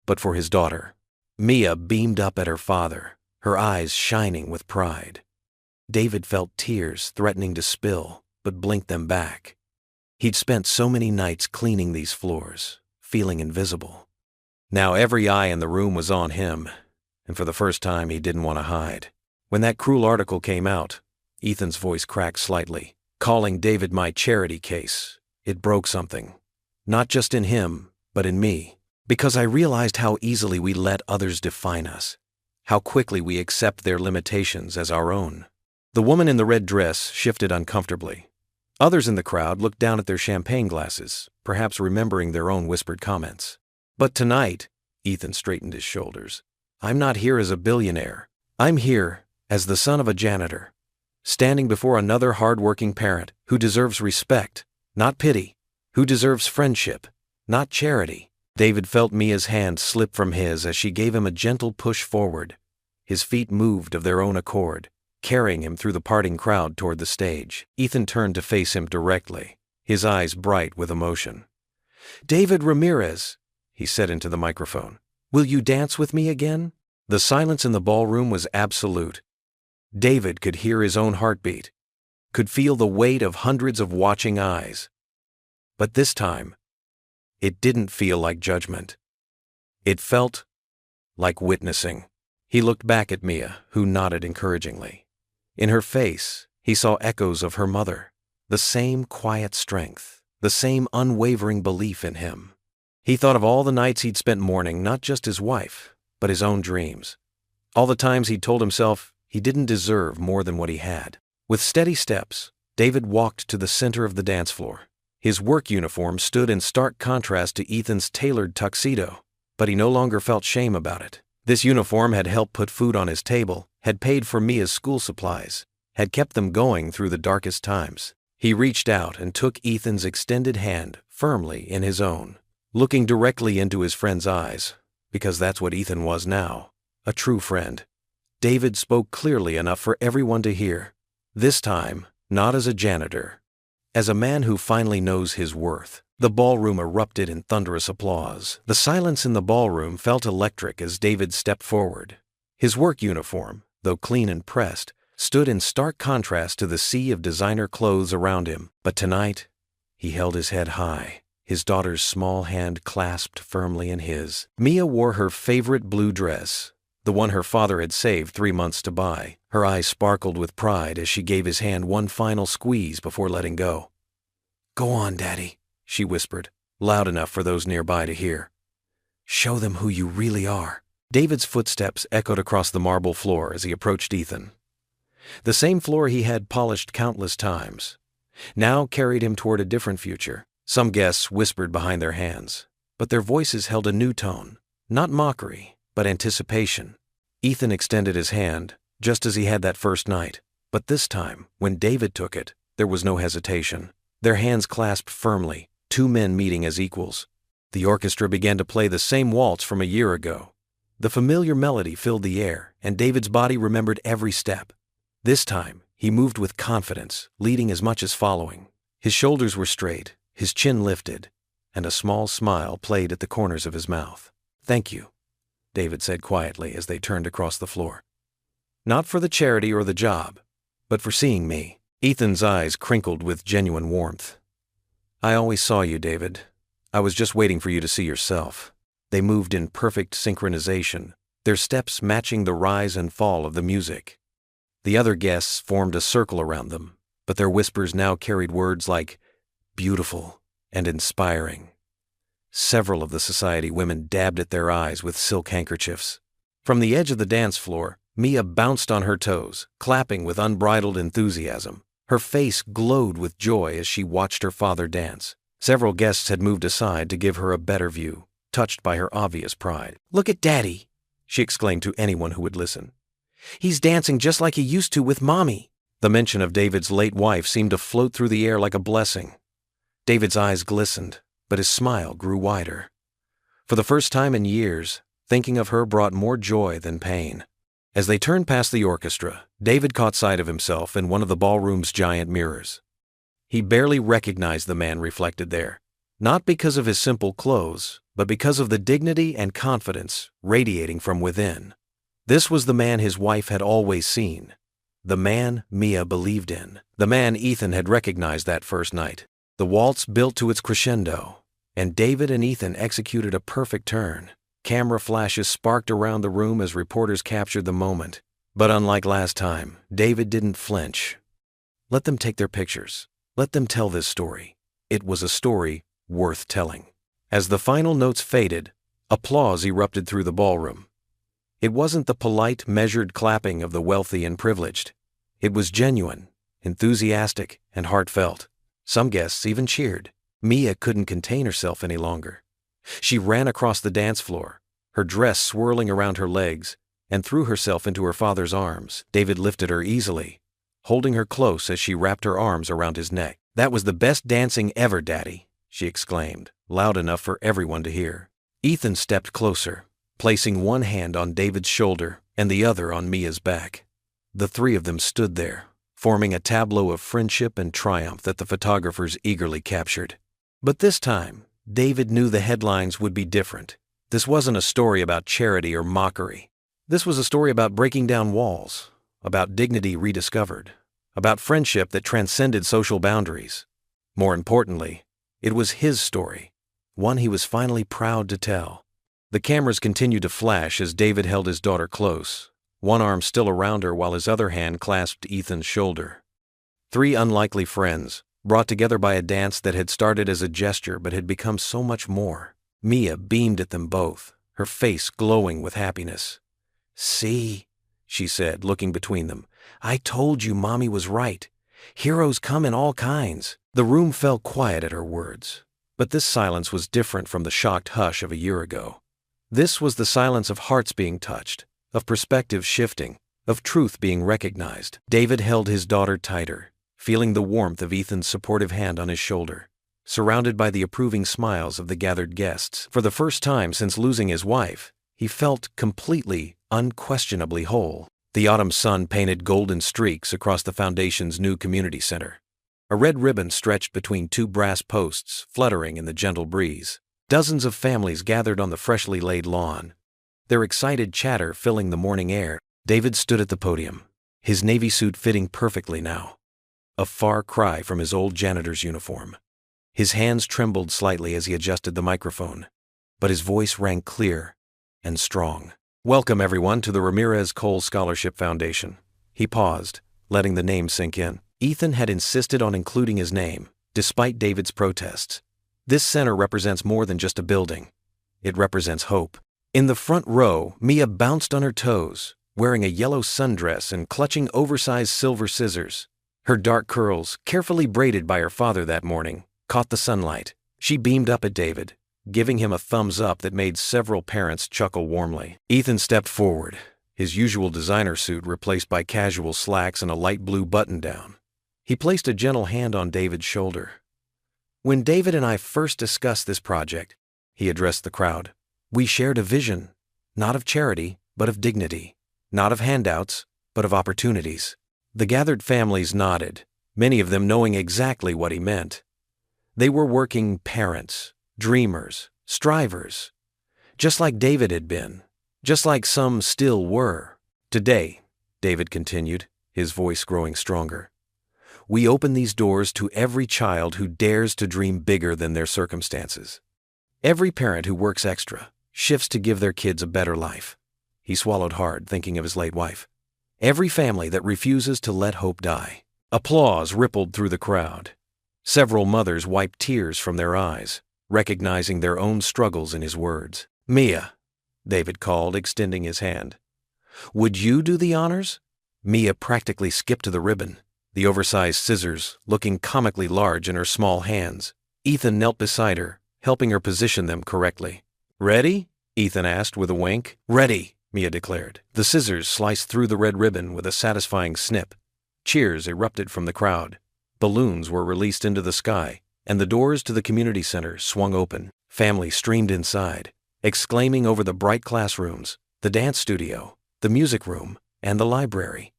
but for his daughter." Mia beamed up at her father, her eyes shining with pride. David felt tears threatening to spill, but blinked them back. He'd spent so many nights cleaning these floors, feeling invisible. Now every eye in the room was on him, and for the first time he didn't want to hide. When that cruel article came out, Ethan's voice cracked slightly, calling David my charity case. It broke something, not just in him, but in me. Because I realized how easily we let others define us, how quickly we accept their limitations as our own. The woman in the red dress shifted uncomfortably. Others in the crowd looked down at their champagne glasses, perhaps remembering their own whispered comments. "But tonight," Ethan straightened his shoulders, "I'm not here as a billionaire. I'm here as the son of a janitor, standing before another hard-working parent who deserves respect, not pity, who deserves friendship, not charity." David felt Mia's hand slip from his as she gave him a gentle push forward. His feet moved of their own accord, carrying him through the parting crowd toward the stage. Ethan turned to face him directly, his eyes bright with emotion. "David Ramirez," he said into the microphone, "will you dance with me again?" The silence in the ballroom was absolute. David could hear his own heartbeat, could feel the weight of hundreds of watching eyes. But this time, It didn't feel like judgment. It felt like witnessing. He looked back at Mia, who nodded encouragingly. In her face, he saw echoes of her mother, the same quiet strength, the same unwavering belief in him. He thought of all the nights he'd spent mourning not just his wife, but his own dreams. All the times he'd told himself he didn't deserve more than what he had. With steady steps, David walked to the center of the dance floor. His work uniform stood in stark contrast to Ethan's tailored tuxedo, but he no longer felt shame about it. This uniform had helped put food on his table, had paid for Mia's school supplies, had kept them going through the darkest times. He reached out and took Ethan's extended hand firmly in his own, looking directly into his friend's eyes, because that's what Ethan was now, a true friend. David spoke clearly enough for everyone to hear, this time not as a janitor, as a man who finally knows his worth. The ballroom erupted in thunderous applause. The silence in the ballroom felt electric as David stepped forward. His work uniform, though clean and pressed, stood in stark contrast to the sea of designer clothes around him. But tonight, he held his head high, his daughter's small hand clasped firmly in his. Mia wore her favorite blue dress, the one her father had saved 3 months to buy. Her eyes sparkled with pride as she gave his hand one final squeeze before letting go. "Go on, Daddy," she whispered, loud enough for those nearby to hear. "Show them who you really are." David's footsteps echoed across the marble floor as he approached Ethan. The same floor he had polished countless times now carried him toward a different future. Some guests whispered behind their hands, but their voices held a new tone, not mockery, but anticipation. Ethan extended his hand, just as he had that first night, but this time, when David took it, there was no hesitation. Their hands clasped firmly, two men meeting as equals. The orchestra began to play the same waltz from a year ago. The familiar melody filled the air, and David's body remembered every step. This time, he moved with confidence, leading as much as following. His shoulders were straight, his chin lifted, and a small smile played at the corners of his mouth. "Thank you," David said quietly as they turned across the floor. "Not for the charity or the job, but for seeing me." Ethan's eyes crinkled with genuine warmth. "I always saw you, David. I was just waiting for you to see yourself." They moved in perfect synchronization, their steps matching the rise and fall of the music. The other guests formed a circle around them, but their whispers now carried words like beautiful and inspiring. Several of the society women dabbed at their eyes with silk handkerchiefs. From the edge of the dance floor, Mia bounced on her toes, clapping with unbridled enthusiasm. Her face glowed with joy as she watched her father dance. Several guests had moved aside to give her a better view, touched by her obvious pride. "Look at Daddy," she exclaimed to anyone who would listen. "He's dancing just like he used to with Mommy." The mention of David's late wife seemed to float through the air like a blessing. David's eyes glistened, but his smile grew wider. For the first time in years, thinking of her brought more joy than pain. As they turned past the orchestra, David caught sight of himself in one of the ballroom's giant mirrors. He barely recognized the man reflected there, not because of his simple clothes, but because of the dignity and confidence radiating from within. This was the man his wife had always seen, the man Mia believed in, the man Ethan had recognized that first night. The waltz built to its crescendo, and David and Ethan executed a perfect turn. Camera flashes sparked around the room as reporters captured the moment. But unlike last time, David didn't flinch. Let them take their pictures. Let them tell this story. It was a story worth telling. As the final notes faded, applause erupted through the ballroom. It wasn't the polite, measured clapping of the wealthy and privileged. It was genuine, enthusiastic, and heartfelt. Some guests even cheered. Mia couldn't contain herself any longer. She ran across the dance floor, her dress swirling around her legs, and threw herself into her father's arms. David lifted her easily, holding her close as she wrapped her arms around his neck. "That was the best dancing ever, Daddy," she exclaimed, loud enough for everyone to hear. Ethan stepped closer, placing one hand on David's shoulder and the other on Mia's back. The three of them stood there, forming a tableau of friendship and triumph that the photographers eagerly captured. But this time, David knew the headlines would be different. This wasn't a story about charity or mockery. This was a story about breaking down walls, about dignity rediscovered, about friendship that transcended social boundaries. More importantly, it was his story, one he was finally proud to tell. The cameras continued to flash as David held his daughter close, one arm still around her while his other hand clasped Ethan's shoulder. Three unlikely friends, brought together by a dance that had started as a gesture but had become so much more. Mia beamed at them both, her face glowing with happiness. "See," she said, looking between them. "I told you Mommy was right. Heroes come in all kinds." The room fell quiet at her words, but this silence was different from the shocked hush of a year ago. This was the silence of hearts being touched, of perspective shifting, of truth being recognized. David held his daughter tighter, feeling the warmth of Ethan's supportive hand on his shoulder, surrounded by the approving smiles of the gathered guests. For the first time since losing his wife, he felt completely, unquestionably whole. The autumn sun painted golden streaks across the foundation's new community center. A red ribbon stretched between two brass posts, fluttering in the gentle breeze. Dozens of families gathered on the freshly laid lawn, their excited chatter filling the morning air. David stood at the podium, his navy suit fitting perfectly now, a far cry from his old janitor's uniform. His hands trembled slightly as he adjusted the microphone, but his voice rang clear and strong. "Welcome, everyone, to the Ramirez Cole Scholarship Foundation." He paused, letting the name sink in. Ethan had insisted on including his name, despite David's protests. This center represents more than just a building. It represents hope. In the front row, Mia bounced on her toes, wearing a yellow sundress and clutching oversized silver scissors. Her dark curls, carefully braided by her father that morning, caught the sunlight. She beamed up at David, giving him a thumbs up that made several parents chuckle warmly. Ethan stepped forward, his usual designer suit replaced by casual slacks and a light blue button-down. He placed a gentle hand on David's shoulder. "When David and I first discussed this project," he addressed the crowd, "we shared a vision, not of charity, but of dignity, not of handouts, but of opportunities." The gathered families nodded, many of them knowing exactly what he meant. They were working parents, dreamers, strivers, just like David had been, just like some still were. "Today," David continued, his voice growing stronger, "we open these doors to every child who dares to dream bigger than their circumstances. Every parent who works extra, shifts to give their kids a better life." He swallowed hard, thinking of his late wife. "Every family that refuses to let hope die." Applause rippled through the crowd. Several mothers wiped tears from their eyes, recognizing their own struggles in his words. "Mia," David called, extending his hand. "Would you do the honors?" Mia practically skipped to the ribbon, the oversized scissors looking comically large in her small hands. Ethan knelt beside her, helping her position them correctly. "Ready?" Ethan asked with a wink. "Ready," Mia declared. The scissors sliced through the red ribbon with a satisfying snip. Cheers erupted from the crowd. Balloons were released into the sky, and the doors to the community center swung open. Families streamed inside, exclaiming over the bright classrooms, the dance studio, the music room, and the library.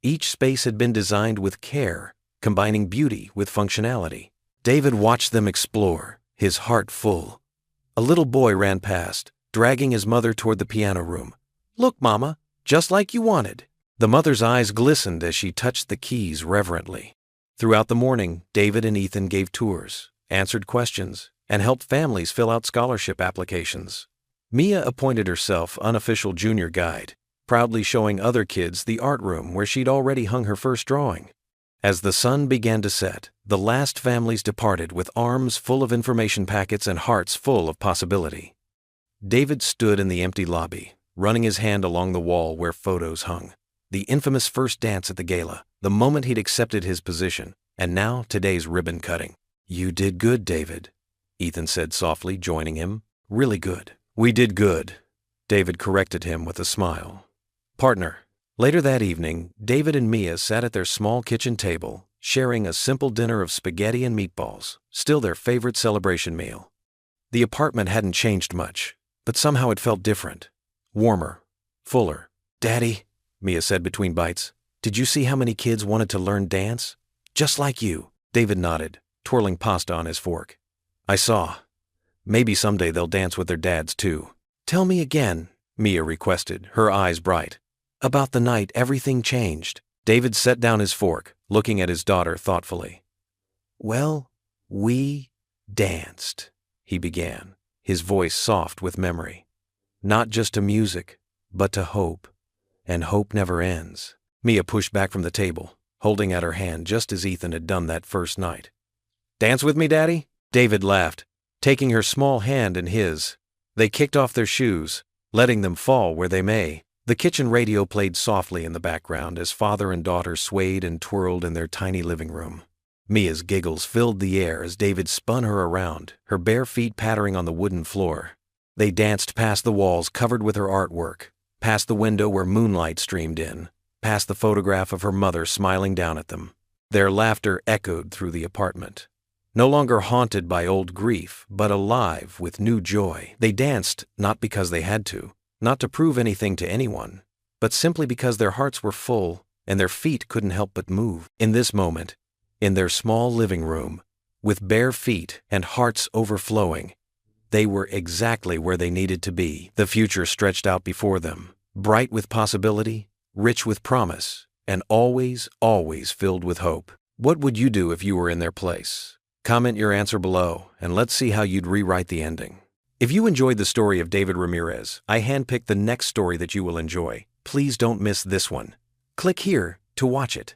Each space had been designed with care, combining beauty with functionality. David watched them explore, his heart full. A little boy ran past, dragging his mother toward the piano room. "Look, Mama, just like you wanted." The mother's eyes glistened as she touched the keys reverently. Throughout the morning, David and Ethan gave tours, answered questions, and helped families fill out scholarship applications. Mia appointed herself unofficial junior guide, proudly showing other kids the art room where she'd already hung her first drawing. As the sun began to set, the last families departed with arms full of information packets and hearts full of possibility. David stood in the empty lobby, running his hand along the wall where photos hung. The infamous first dance at the gala, the moment he'd accepted his position, and now today's ribbon cutting. "You did good, David," Ethan said softly, joining him. "Really good." "We did good," David corrected him with a smile. "Partner." Later that evening, David and Mia sat at their small kitchen table, sharing a simple dinner of spaghetti and meatballs, still their favorite celebration meal. The apartment hadn't changed much, but somehow it felt different, warmer, fuller. "Daddy," Mia said between bites, "did you see how many kids wanted to learn dance? Just like you." David nodded, twirling pasta on his fork. "I saw. Maybe someday they'll dance with their dads too." "Tell me again," Mia requested, her eyes bright. "About the night everything changed." David set down his fork, looking at his daughter thoughtfully. "Well, we danced," he began, his voice soft with memory. "Not just to music, but to hope. And hope never ends." Mia pushed back from the table, holding out her hand just as Ethan had done that first night. "Dance with me, Daddy?" David laughed, taking her small hand in his. They kicked off their shoes, letting them fall where they may. The kitchen radio played softly in the background as father and daughter swayed and twirled in their tiny living room. Mia's giggles filled the air as David spun her around, her bare feet pattering on the wooden floor. They danced past the walls covered with her artwork, past the window where moonlight streamed in, past the photograph of her mother smiling down at them. Their laughter echoed through the apartment. No longer haunted by old grief, but alive with new joy. They danced not because they had to, not to prove anything to anyone, but simply because their hearts were full and their feet couldn't help but move. In this moment, in their small living room, with bare feet and hearts overflowing, they were exactly where they needed to be. The future stretched out before them, bright with possibility, rich with promise, and always, always filled with hope. What would you do if you were in their place? Comment your answer below, and let's see how you'd rewrite the ending. If you enjoyed the story of David Ramirez, I handpicked the next story that you will enjoy. Please don't miss this one. Click here to watch it.